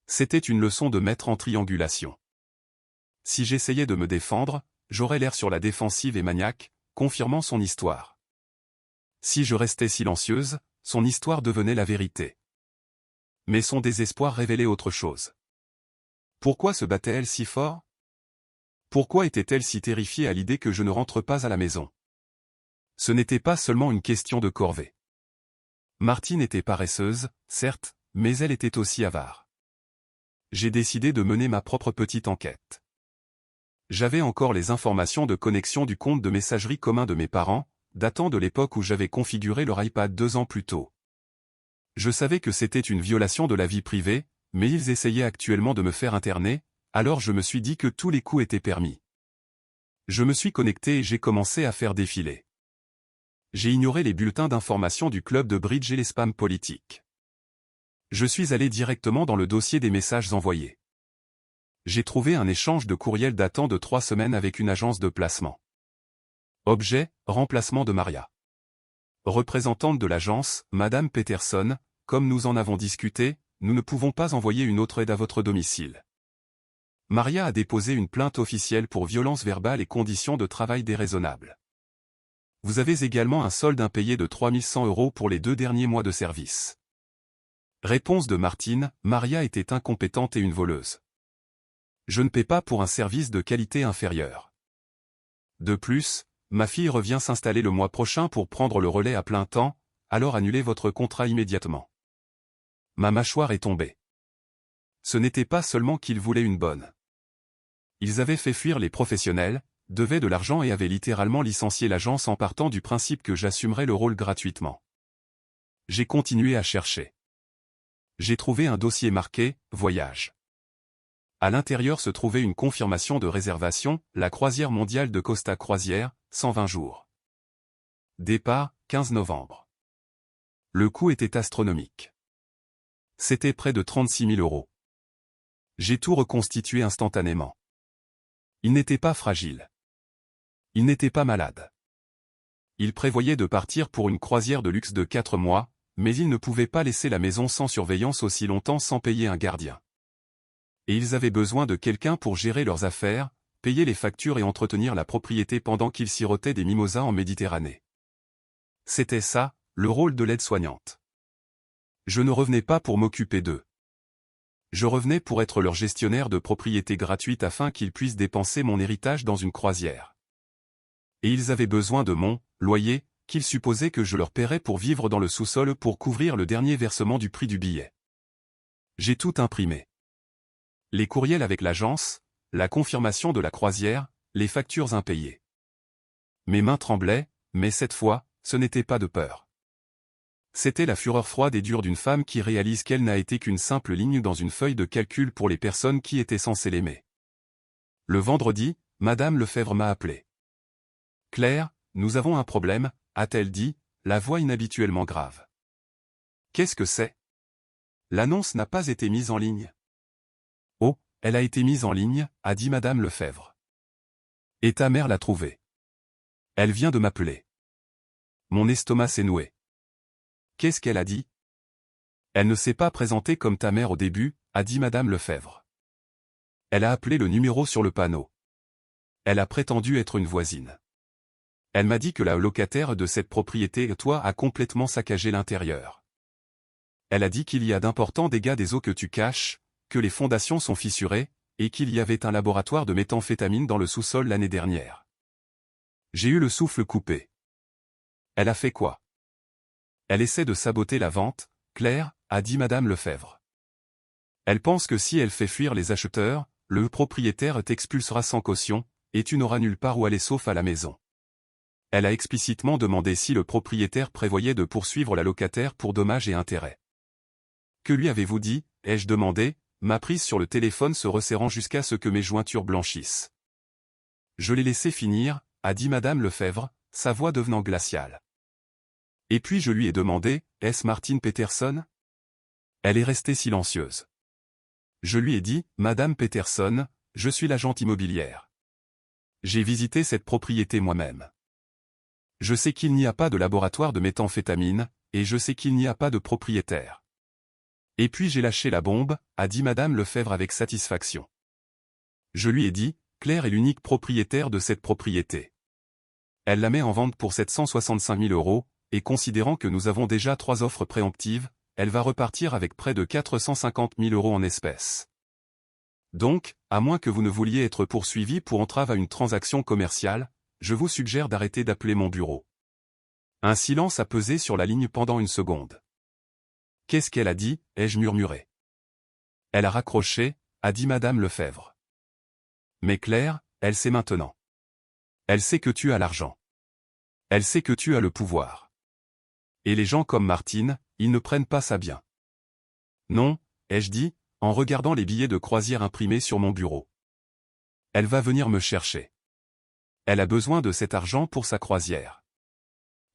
C'était une leçon de maître en triangulation. Si j'essayais de me défendre, j'aurais l'air sur la défensive et maniaque, confirmant son histoire. Si je restais silencieuse, son histoire devenait la vérité. Mais son désespoir révélait autre chose. Pourquoi se battait-elle si fort? Pourquoi était-elle si terrifiée à l'idée que je ne rentre pas à la maison? Ce n'était pas seulement une question de corvée. Martine était paresseuse, certes, mais elle était aussi avare. J'ai décidé de mener ma propre petite enquête. J'avais encore les informations de connexion du compte de messagerie commun de mes parents, datant de l'époque où j'avais configuré leur iPad 2 ans plus tôt. Je savais que c'était une violation de la vie privée, mais ils essayaient actuellement de me faire interner, alors je me suis dit que tous les coups étaient permis. Je me suis connecté et j'ai commencé à faire défiler. J'ai ignoré les bulletins d'information du club de bridge et les spams politiques. Je suis allé directement dans le dossier des messages envoyés. J'ai trouvé un échange de courriel datant de 3 semaines avec une agence de placement. Objet, remplacement de Maria. Représentante de l'agence, Madame Peterson, comme nous en avons discuté, nous ne pouvons pas envoyer une autre aide à votre domicile. Maria a déposé une plainte officielle pour violence verbale et conditions de travail déraisonnables. Vous avez également un solde impayé de 3100 € pour les 2 derniers mois de service. Réponse de Martine, Maria était incompétente et une voleuse. Je ne paie pas pour un service de qualité inférieure. De plus, ma fille revient s'installer le mois prochain pour prendre le relais à plein temps, alors annulez votre contrat immédiatement. Ma mâchoire est tombée. Ce n'était pas seulement qu'ils voulaient une bonne. Ils avaient fait fuir les professionnels, devaient de l'argent et avaient littéralement licencié l'agence en partant du principe que j'assumerais le rôle gratuitement. J'ai continué à chercher. J'ai trouvé un dossier marqué « Voyage ». À l'intérieur se trouvait une confirmation de réservation, la croisière mondiale de Costa Croisière, 120 jours. Départ, 15 novembre. Le coût était astronomique. C'était près de 36 000 €. J'ai tout reconstitué instantanément. Il n'était pas fragile. Il n'était pas malade. Il prévoyait de partir pour une croisière de luxe de 4 mois, mais il ne pouvait pas laisser la maison sans surveillance aussi longtemps sans payer un gardien. Et ils avaient besoin de quelqu'un pour gérer leurs affaires, payer les factures et entretenir la propriété pendant qu'ils sirotaient des mimosas en Méditerranée. C'était ça, le rôle de l'aide-soignante. Je ne revenais pas pour m'occuper d'eux. Je revenais pour être leur gestionnaire de propriété gratuite afin qu'ils puissent dépenser mon héritage dans une croisière. Et ils avaient besoin de mon loyer, qu'ils supposaient que je leur paierais pour vivre dans le sous-sol pour couvrir le dernier versement du prix du billet. J'ai tout imprimé. Les courriels avec l'agence, la confirmation de la croisière, les factures impayées. Mes mains tremblaient, mais cette fois, ce n'était pas de peur. C'était la fureur froide et dure d'une femme qui réalise qu'elle n'a été qu'une simple ligne dans une feuille de calcul pour les personnes qui étaient censées l'aimer. Le vendredi, Madame Lefebvre m'a appelé. « Claire, nous avons un problème », a-t-elle dit, la voix inhabituellement grave. « Qu'est-ce que c'est ? L'annonce n'a pas été mise en ligne. » « Oh, elle a été mise en ligne, » a dit Madame Lefebvre. « Et ta mère l'a trouvée. Elle vient de m'appeler. » Mon estomac s'est noué. Qu'est-ce qu'elle a dit ? Elle ne s'est pas présentée comme ta mère au début, a dit Madame Lefebvre. Elle a appelé le numéro sur le panneau. Elle a prétendu être une voisine. Elle m'a dit que la locataire de cette propriété, toi, a complètement saccagé l'intérieur. Elle a dit qu'il y a d'importants dégâts des eaux que tu caches, que les fondations sont fissurées, et qu'il y avait un laboratoire de méthamphétamine dans le sous-sol l'année dernière. J'ai eu le souffle coupé. Elle a fait quoi ? Elle essaie de saboter la vente, Claire, a dit Madame Lefebvre. Elle pense que si elle fait fuir les acheteurs, le propriétaire t'expulsera sans caution, et tu n'auras nulle part où aller sauf à la maison. Elle a explicitement demandé si le propriétaire prévoyait de poursuivre la locataire pour dommages et intérêts. Que lui avez-vous dit ? Ai-je demandé, ma prise sur le téléphone se resserrant jusqu'à ce que mes jointures blanchissent. Je l'ai laissé finir, a dit Madame Lefebvre, sa voix devenant glaciale. Et puis je lui ai demandé, est-ce Martine Peterson ? Elle est restée silencieuse. Je lui ai dit, Madame Peterson, je suis l'agente immobilière. J'ai visité cette propriété moi-même. Je sais qu'il n'y a pas de laboratoire de méthamphétamine, et je sais qu'il n'y a pas de propriétaire. Et puis j'ai lâché la bombe, a dit Madame Lefebvre avec satisfaction. Je lui ai dit, Claire est l'unique propriétaire de cette propriété. Elle la met en vente pour 765 000 €, et considérant que nous avons déjà 3 offres préemptives, elle va repartir avec près de 450 000 € en espèces. Donc, à moins que vous ne vouliez être poursuivi pour entrave à une transaction commerciale, je vous suggère d'arrêter d'appeler mon bureau. Un silence a pesé sur la ligne pendant une seconde. Qu'est-ce qu'elle a dit ? Ai-je murmuré. Elle a raccroché, a dit Madame Lefebvre. Mais Claire, elle sait maintenant. Elle sait que tu as l'argent. Elle sait que tu as le pouvoir. Et les gens comme Martine, ils ne prennent pas ça bien. Non, ai-je dit, en regardant les billets de croisière imprimés sur mon bureau. Elle va venir me chercher. Elle a besoin de cet argent pour sa croisière.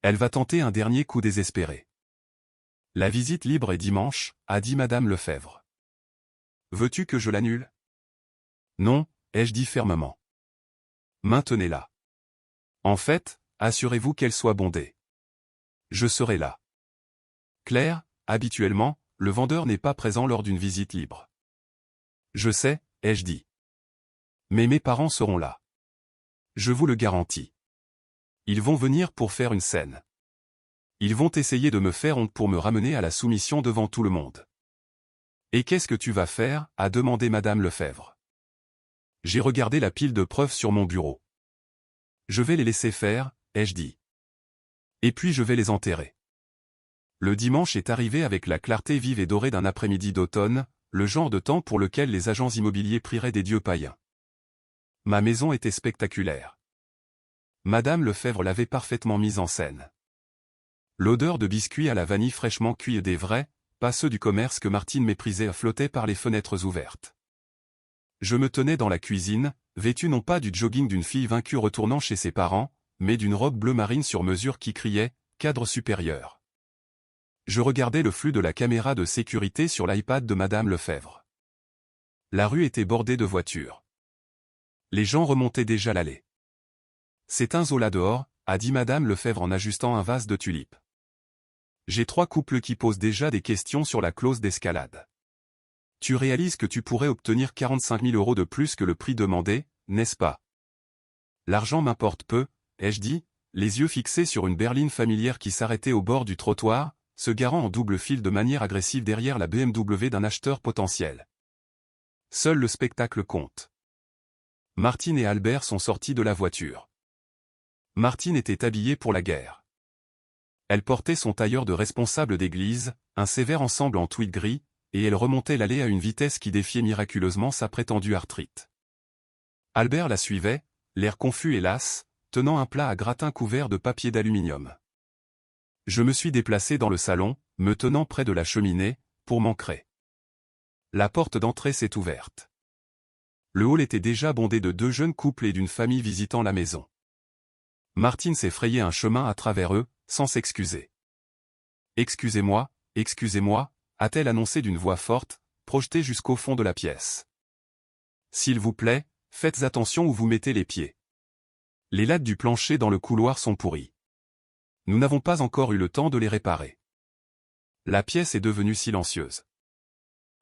Elle va tenter un dernier coup désespéré. La visite libre est dimanche, a dit Madame Lefebvre. Veux-tu que je l'annule ? Non, ai-je dit fermement. Maintenez-la. En fait, assurez-vous qu'elle soit bondée. Je serai là. Claire, habituellement, le vendeur n'est pas présent lors d'une visite libre. Je sais, ai-je dit. Mais mes parents seront là. Je vous le garantis. Ils vont venir pour faire une scène. Ils vont essayer de me faire honte pour me ramener à la soumission devant tout le monde. Et qu'est-ce que tu vas faire ? A demandé Madame Lefebvre. J'ai regardé la pile de preuves sur mon bureau. Je vais les laisser faire, ai-je dit. Et puis je vais les enterrer. Le dimanche est arrivé avec la clarté vive et dorée d'un après-midi d'automne, le genre de temps pour lequel les agents immobiliers prieraient des dieux païens. Ma maison était spectaculaire. Madame Lefebvre l'avait parfaitement mise en scène. L'odeur de biscuits à la vanille fraîchement cuits et des vrais, pas ceux du commerce que Martine méprisait flottait par les fenêtres ouvertes. Je me tenais dans la cuisine, vêtu non pas du jogging d'une fille vaincue retournant chez ses parents, mais d'une robe bleu marine sur mesure qui criait « cadre supérieur ». Je regardais le flux de la caméra de sécurité sur l'iPad de Madame Lefebvre. La rue était bordée de voitures. Les gens remontaient déjà l'allée. « C'est un zoo là dehors », a dit Madame Lefebvre en ajustant un vase de tulipes. J'ai 3 couples qui posent déjà des questions sur la clause d'escalade. Tu réalises que tu pourrais obtenir 45 000 € de plus que le prix demandé, n'est-ce pas? L'argent m'importe peu, ai-je dit, les yeux fixés sur une berline familière qui s'arrêtait au bord du trottoir, se garant en double fil de manière agressive derrière la BMW d'un acheteur potentiel. Seul le spectacle compte. Martine et Albert sont sortis de la voiture. Martine était habillée pour la guerre. Elle portait son tailleur de responsable d'église, un sévère ensemble en tweed gris, et elle remontait l'allée à une vitesse qui défiait miraculeusement sa prétendue arthrite. Albert la suivait, l'air confus et las, tenant un plat à gratin couvert de papier d'aluminium. Je me suis déplacé dans le salon, me tenant près de la cheminée, pour m'ancrer. La porte d'entrée s'est ouverte. Le hall était déjà bondé de 2 jeunes couples et d'une famille visitant la maison. Martine s'est frayé un chemin à travers eux, sans s'excuser. « Excusez-moi, a-t-elle annoncé d'une voix forte, projetée jusqu'au fond de la pièce. « S'il vous plaît, faites attention où vous mettez les pieds. Les lattes du plancher dans le couloir sont pourries. Nous n'avons pas encore eu le temps de les réparer. » La pièce est devenue silencieuse.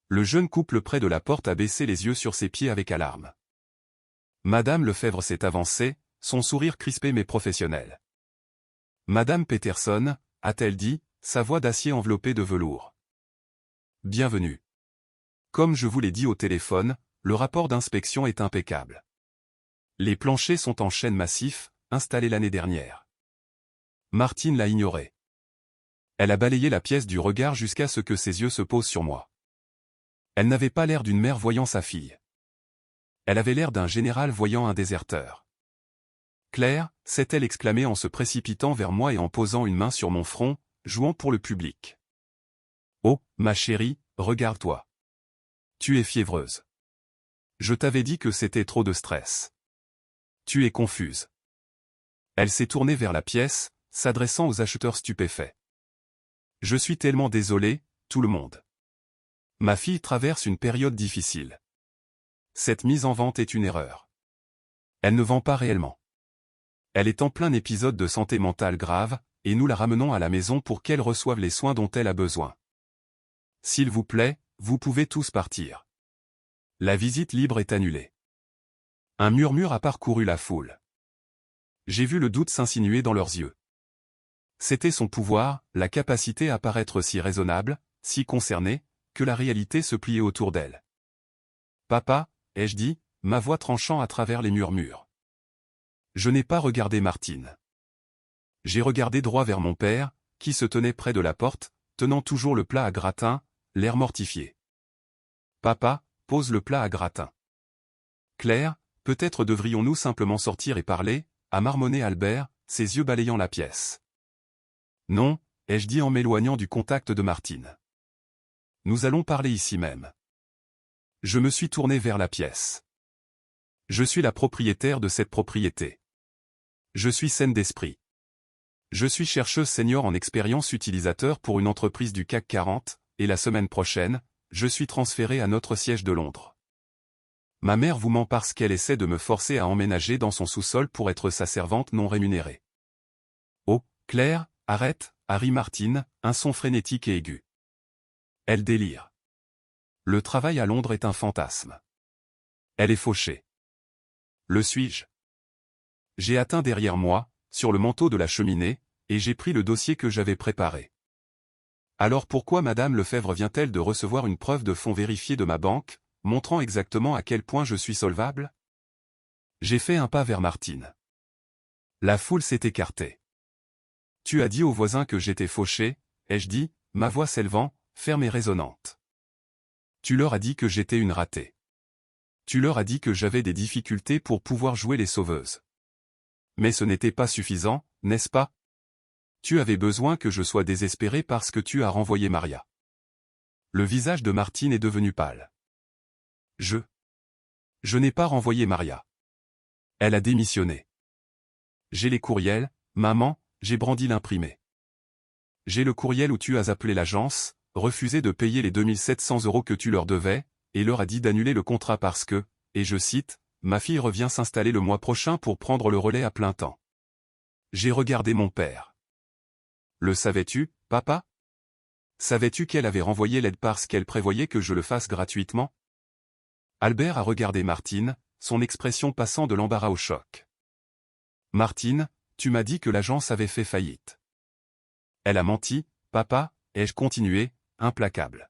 Le jeune couple près de la porte a baissé les yeux sur ses pieds avec alarme. Madame Lefebvre s'est avancée, son sourire crispé mais professionnel. « Madame Peterson, a-t-elle dit, sa voix d'acier enveloppée de velours. Bienvenue. Comme je vous l'ai dit au téléphone, le rapport d'inspection est impeccable. Les planchers sont en chêne massif, installés l'année dernière. » Martine l'a ignoré. Elle a balayé la pièce du regard jusqu'à ce que ses yeux se posent sur moi. Elle n'avait pas l'air d'une mère voyant sa fille. Elle avait l'air d'un général voyant un déserteur. « Claire », s'est-elle exclamée en se précipitant vers moi et en posant une main sur mon front, jouant pour le public. « Oh, ma chérie, regarde-toi. Tu es fiévreuse. Je t'avais dit que c'était trop de stress. Tu es confuse. » Elle s'est tournée vers la pièce, s'adressant aux acheteurs stupéfaits. « Je suis tellement désolé, tout le monde. Ma fille traverse une période difficile. Cette mise en vente est une erreur. Elle ne vend pas réellement. Elle est en plein épisode de santé mentale grave, et nous la ramenons à la maison pour qu'elle reçoive les soins dont elle a besoin. S'il vous plaît, vous pouvez tous partir. La visite libre est annulée. » Un murmure a parcouru la foule. J'ai vu le doute s'insinuer dans leurs yeux. C'était son pouvoir, la capacité à paraître si raisonnable, si concernée, que la réalité se pliait autour d'elle. « Papa », ai-je dit, ma voix tranchant à travers les murmures. Je n'ai pas regardé Martine. J'ai regardé droit vers mon père, qui se tenait près de la porte, tenant toujours le plat à gratin, l'air mortifié. « Papa, pose le plat à gratin. »« Claire, peut-être devrions-nous simplement sortir et parler ?» a marmonné Albert, ses yeux balayant la pièce. « Non », ai-je dit en m'éloignant du contact de Martine. « Nous allons parler ici même. » Je me suis tourné vers la pièce. Je suis la propriétaire de cette propriété. Je suis saine d'esprit. Je suis chercheuse senior en expérience utilisateur pour une entreprise du CAC 40, et la semaine prochaine, je suis transférée à notre siège de Londres. Ma mère vous ment parce qu'elle essaie de me forcer à emménager dans son sous-sol pour être sa servante non rémunérée. « Oh, Claire, arrête », a ri Martine, un son frénétique et aigu. Elle délire. Le travail à Londres est un fantasme. Elle est fauchée. Le suis-je? J'ai atteint derrière moi, sur le manteau de la cheminée, et j'ai pris le dossier que j'avais préparé. Alors pourquoi Madame Lefebvre vient-elle de recevoir une preuve de fonds vérifiée de ma banque, montrant exactement à quel point je suis solvable? J'ai fait un pas vers Martine. La foule s'est écartée. « Tu as dit aux voisins que j'étais fauchée », ai-je dit, ma voix s'élevant, ferme et résonnante. « Tu leur as dit que j'étais une ratée. Tu leur as dit que j'avais des difficultés pour pouvoir jouer les sauveuses. Mais ce n'était pas suffisant, n'est-ce pas? Tu avais besoin que je sois désespéré parce que tu as renvoyé Maria. » Le visage de Martine est devenu pâle. Je n'ai pas renvoyé Maria. Elle a démissionné. J'ai les courriels, maman, j'ai brandi l'imprimé. J'ai le courriel où tu as appelé l'agence, refusé de payer les 2700 € que tu leur devais, et leur a dit d'annuler le contrat parce que, et je cite, ma fille revient s'installer le mois prochain pour prendre le relais à plein temps. J'ai regardé mon père. Le savais-tu, papa? Savais-tu qu'elle avait renvoyé l'aide parce qu'elle prévoyait que je le fasse gratuitement? Albert a regardé Martine, son expression passant de l'embarras au choc. Martine, tu m'as dit que l'agence avait fait faillite. Elle a menti, papa, ai-je continué, implacable.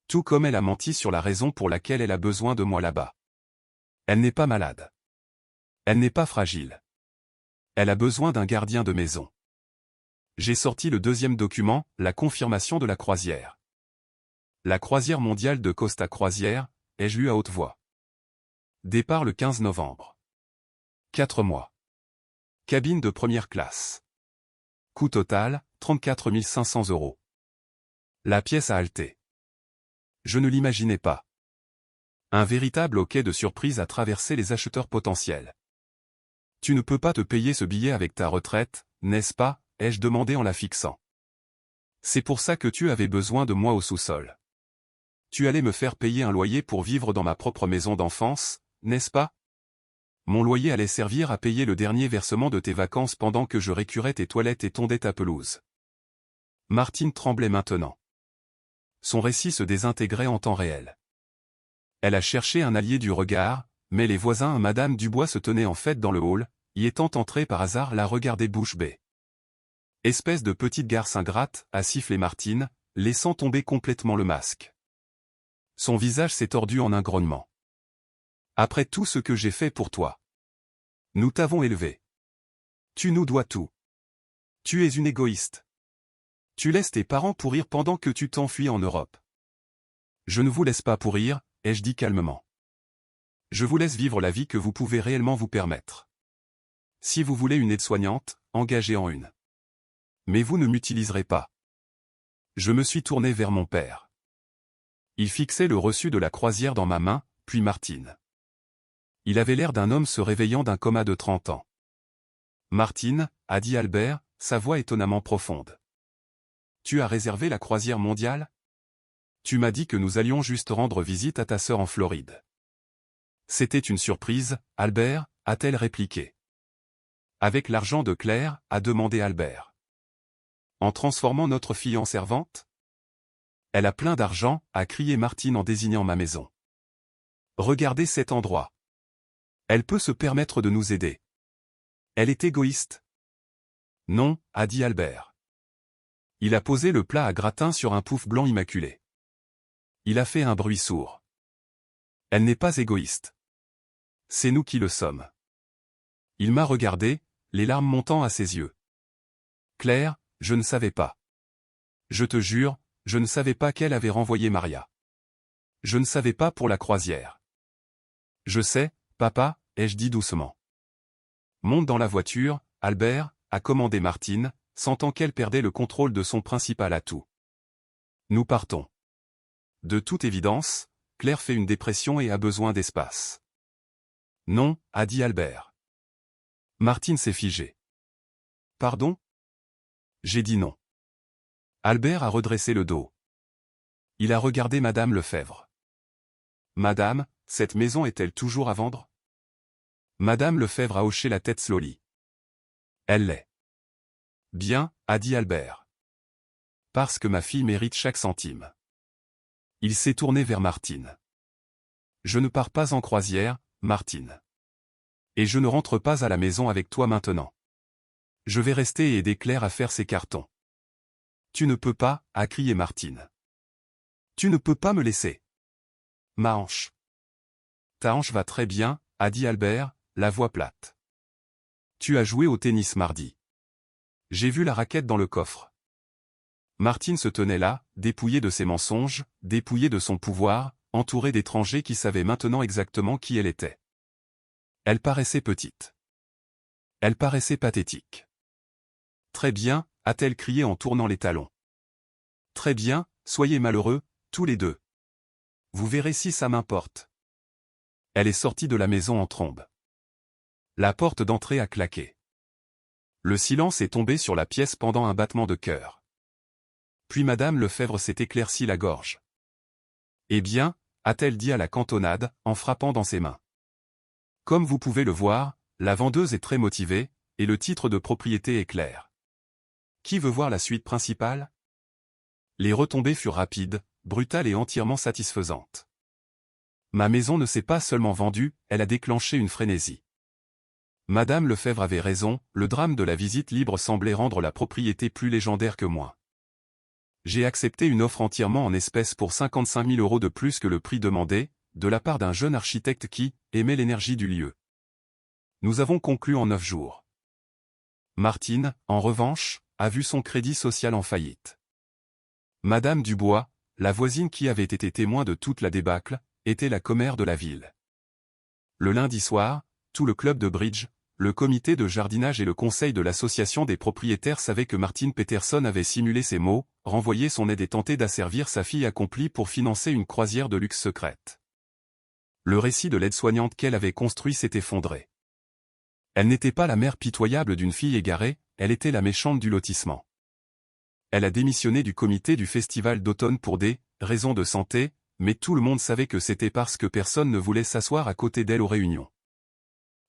Tout comme elle a menti sur la raison pour laquelle elle a besoin de moi là-bas. Elle n'est pas malade. Elle n'est pas fragile. Elle a besoin d'un gardien de maison. J'ai sorti le deuxième document, la confirmation de la croisière. La croisière mondiale de Costa Croisière, ai-je lu à haute voix. Départ le 15 novembre. 4 mois. Cabine de première classe. Coût total, 34 500 €. La pièce a halté. Je ne l'imaginais pas. Un véritable hoquet de surprise a traversé les acheteurs potentiels. Tu ne peux pas te payer ce billet avec ta retraite, n'est-ce pas, ai-je demandé en la fixant. C'est pour ça que tu avais besoin de moi au sous-sol. Tu allais me faire payer un loyer pour vivre dans ma propre maison d'enfance, n'est-ce pas? Mon loyer allait servir à payer le dernier versement de tes vacances pendant que je récurais tes toilettes et tondais ta pelouse. Martine tremblait maintenant. Son récit se désintégrait en temps réel. Elle a cherché un allié du regard, mais les voisins Madame Dubois se tenaient en fait dans le hall, y étant entrés par hasard la regarder bouche bée. Espèce de petite garce ingrate, a sifflé Martine, laissant tomber complètement le masque. Son visage s'est tordu en un grognement. Après tout ce que j'ai fait pour toi. Nous t'avons élevé. Tu nous dois tout. Tu es une égoïste. Tu laisses tes parents pourrir pendant que tu t'enfuis en Europe. Je ne vous laisse pas pourrir, ai-je dit calmement. Je vous laisse vivre la vie que vous pouvez réellement vous permettre. Si vous voulez une aide-soignante, engagez-en une. Mais vous ne m'utiliserez pas. Je me suis tourné vers mon père. Il fixait le reçu de la croisière dans ma main, puis Martine. Il avait l'air d'un homme se réveillant d'un coma de 30 ans. Martine, a dit Albert, sa voix étonnamment profonde. Tu as réservé la croisière mondiale? Tu m'as dit que nous allions juste rendre visite à ta sœur en Floride. C'était une surprise, Albert, a-t-elle répliqué. Avec l'argent de Claire, a demandé Albert. En transformant notre fille en servante? Elle a plein d'argent, a crié Martine en désignant ma maison. Regardez cet endroit. Elle peut se permettre de nous aider. Elle est égoïste. Non, a dit Albert. Il a posé le plat à gratin sur un pouf blanc immaculé. Il a fait un bruit sourd. Elle n'est pas égoïste. C'est nous qui le sommes. Il m'a regardé, les larmes montant à ses yeux. Claire, je ne savais pas. Je te jure, je ne savais pas qu'elle avait renvoyé Maria. Je ne savais pas pour la croisière. Je sais, papa, ai-je dit doucement. Monte dans la voiture, Albert, a commandé Martine, sentant qu'elle perdait le contrôle de son principal atout. Nous partons. De toute évidence, Claire fait une dépression et a besoin d'espace. Non, a dit Albert. Martine s'est figée. Pardon? J'ai dit non. Albert a redressé le dos. Il a regardé Madame Lefebvre. Madame, cette maison est-elle toujours à vendre? Madame Lefebvre a hoché la tête slowly. Elle l'est. Bien, a dit Albert. Parce que ma fille mérite chaque centime. Il s'est tourné vers Martine. Je ne pars pas en croisière, Martine. Et je ne rentre pas à la maison avec toi maintenant. Je vais rester et aider Claire à faire ses cartons. Tu ne peux pas, a crié Martine. Tu ne peux pas me laisser. Ma hanche. Ta hanche va très bien, a dit Albert, la voix plate. Tu as joué au tennis mardi. J'ai vu la raquette dans le coffre. Martine se tenait là, dépouillée de ses mensonges, dépouillée de son pouvoir, entourée d'étrangers qui savaient maintenant exactement qui elle était. Elle paraissait petite. Elle paraissait pathétique. Très bien, a-t-elle crié en tournant les talons. Très bien, soyez malheureux, tous les deux. Vous verrez si ça m'importe. Elle est sortie de la maison en trombe. La porte d'entrée a claqué. Le silence est tombé sur la pièce pendant un battement de cœur. Puis Madame Lefebvre s'est éclairci la gorge. « Eh bien » a-t-elle dit à la cantonade, en frappant dans ses mains. Comme vous pouvez le voir, la vendeuse est très motivée, et le titre de propriété est clair. Qui veut voir la suite principale? Les retombées furent rapides, brutales et entièrement satisfaisantes. Ma maison ne s'est pas seulement vendue, elle a déclenché une frénésie. Madame Lefebvre avait raison, le drame de la visite libre semblait rendre la propriété plus légendaire que moi. J'ai accepté une offre entièrement en espèces pour 55 000 € de plus que le prix demandé, de la part d'un jeune architecte qui aimait l'énergie du lieu. Nous avons conclu en 9 jours. Martine, en revanche, a vu son crédit social en faillite. Madame Dubois, la voisine qui avait été témoin de toute la débâcle, était la commère de la ville. Le lundi soir, tout le club de bridge, le comité de jardinage et le conseil de l'association des propriétaires savaient que Martine Peterson avait simulé ses maux, renvoyé son aide et tenté d'asservir sa fille accomplie pour financer une croisière de luxe secrète. Le récit de l'aide-soignante qu'elle avait construit s'est effondré. Elle n'était pas la mère pitoyable d'une fille égarée, elle était la méchante du lotissement. Elle a démissionné du comité du festival d'automne pour des raisons de santé, mais tout le monde savait que c'était parce que personne ne voulait s'asseoir à côté d'elle aux réunions.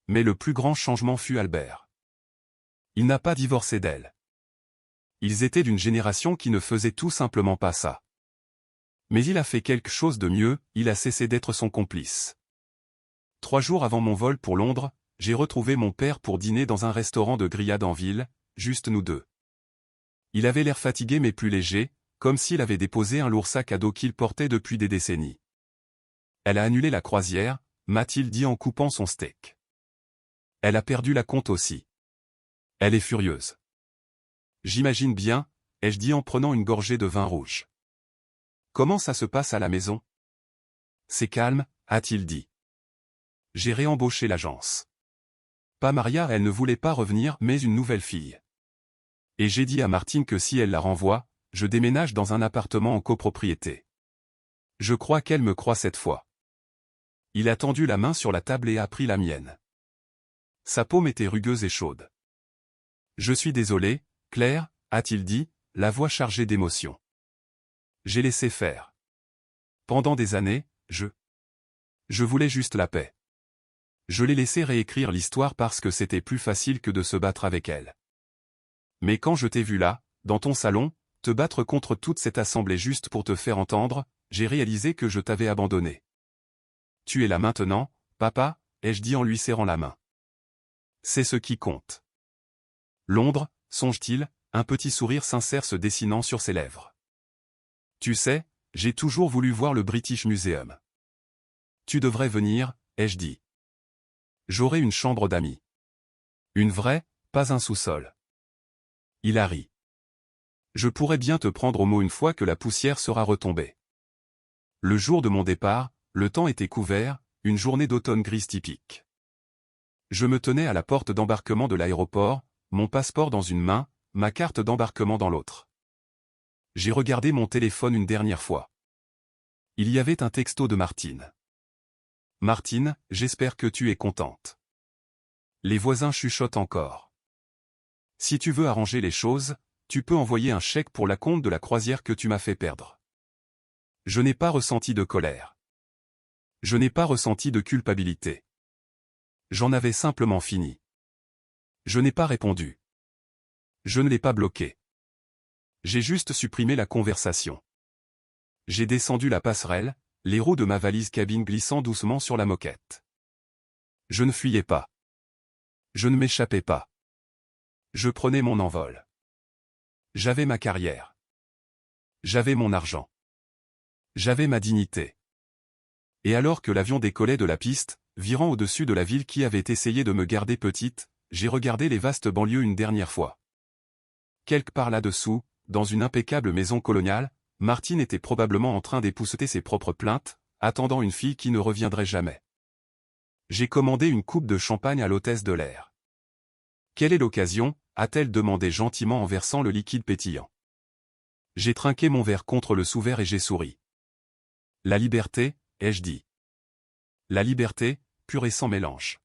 Mais le plus grand changement fut Albert. Il n'a pas divorcé d'elle. Ils étaient d'une génération qui ne faisait tout simplement pas ça. Mais il a fait quelque chose de mieux, il a cessé d'être son complice. 3 jours avant mon vol pour Londres, j'ai retrouvé mon père pour dîner dans un restaurant de grillade en ville, juste nous deux. Il avait l'air fatigué mais plus léger, comme s'il avait déposé un lourd sac à dos qu'il portait depuis des décennies. Elle a annulé la croisière, m'a-t-il dit en coupant son steak. Elle a perdu la compte aussi. Elle est furieuse. J'imagine bien, ai-je dit en prenant une gorgée de vin rouge. Comment ça se passe à la maison? C'est calme, a-t-il dit. J'ai réembauché l'agence. Pas Maria, elle ne voulait pas revenir, mais une nouvelle fille. Et j'ai dit à Martine que si elle la renvoie, je déménage dans un appartement en copropriété. Je crois qu'elle me croit cette fois. Il a tendu la main sur la table et a pris la mienne. Sa paume était rugueuse et chaude. Je suis désolé, Claire, a-t-il dit, la voix chargée d'émotion. J'ai laissé faire. Pendant des années, je voulais juste la paix. Je l'ai laissé réécrire l'histoire parce que c'était plus facile que de se battre avec elle. Mais quand je t'ai vu là, dans ton salon, te battre contre toute cette assemblée juste pour te faire entendre, j'ai réalisé que je t'avais abandonné. Tu es là maintenant, papa, ai-je dit en lui serrant la main. C'est ce qui compte. Londres, songe-t-il, un petit sourire sincère se dessinant sur ses lèvres. Tu sais, j'ai toujours voulu voir le British Museum. Tu devrais venir, ai-je dit. J'aurai une chambre d'amis. Une vraie, pas un sous-sol. Il a ri. Je pourrais bien te prendre au mot une fois que la poussière sera retombée. Le jour de mon départ, le temps était couvert, une journée d'automne grise typique. Je me tenais à la porte d'embarquement de l'aéroport, mon passeport dans une main, ma carte d'embarquement dans l'autre. J'ai regardé mon téléphone une dernière fois. Il y avait un texto de Martine. Martine, j'espère que tu es contente. Les voisins chuchotent encore. Si tu veux arranger les choses, tu peux envoyer un chèque pour l'acompte de la croisière que tu m'as fait perdre. Je n'ai pas ressenti de colère. Je n'ai pas ressenti de culpabilité. J'en avais simplement fini. Je n'ai pas répondu. Je ne l'ai pas bloqué. J'ai juste supprimé la conversation. J'ai descendu la passerelle, les roues de ma valise cabine glissant doucement sur la moquette. Je ne fuyais pas. Je ne m'échappais pas. Je prenais mon envol. J'avais ma carrière. J'avais mon argent. J'avais ma dignité. Et alors que l'avion décollait de la piste, virant au-dessus de la ville qui avait essayé de me garder petite, j'ai regardé les vastes banlieues une dernière fois. Quelque part là-dessous, dans une impeccable maison coloniale, Martine était probablement en train d'épousseter ses propres plaintes, attendant une fille qui ne reviendrait jamais. J'ai commandé une coupe de champagne à l'hôtesse de l'air. Quelle est l'occasion, a-t-elle demandé gentiment en versant le liquide pétillant. J'ai trinqué mon verre contre le sous-verre et j'ai souri. La liberté, ai-je dit. La liberté, pure et sans mélange.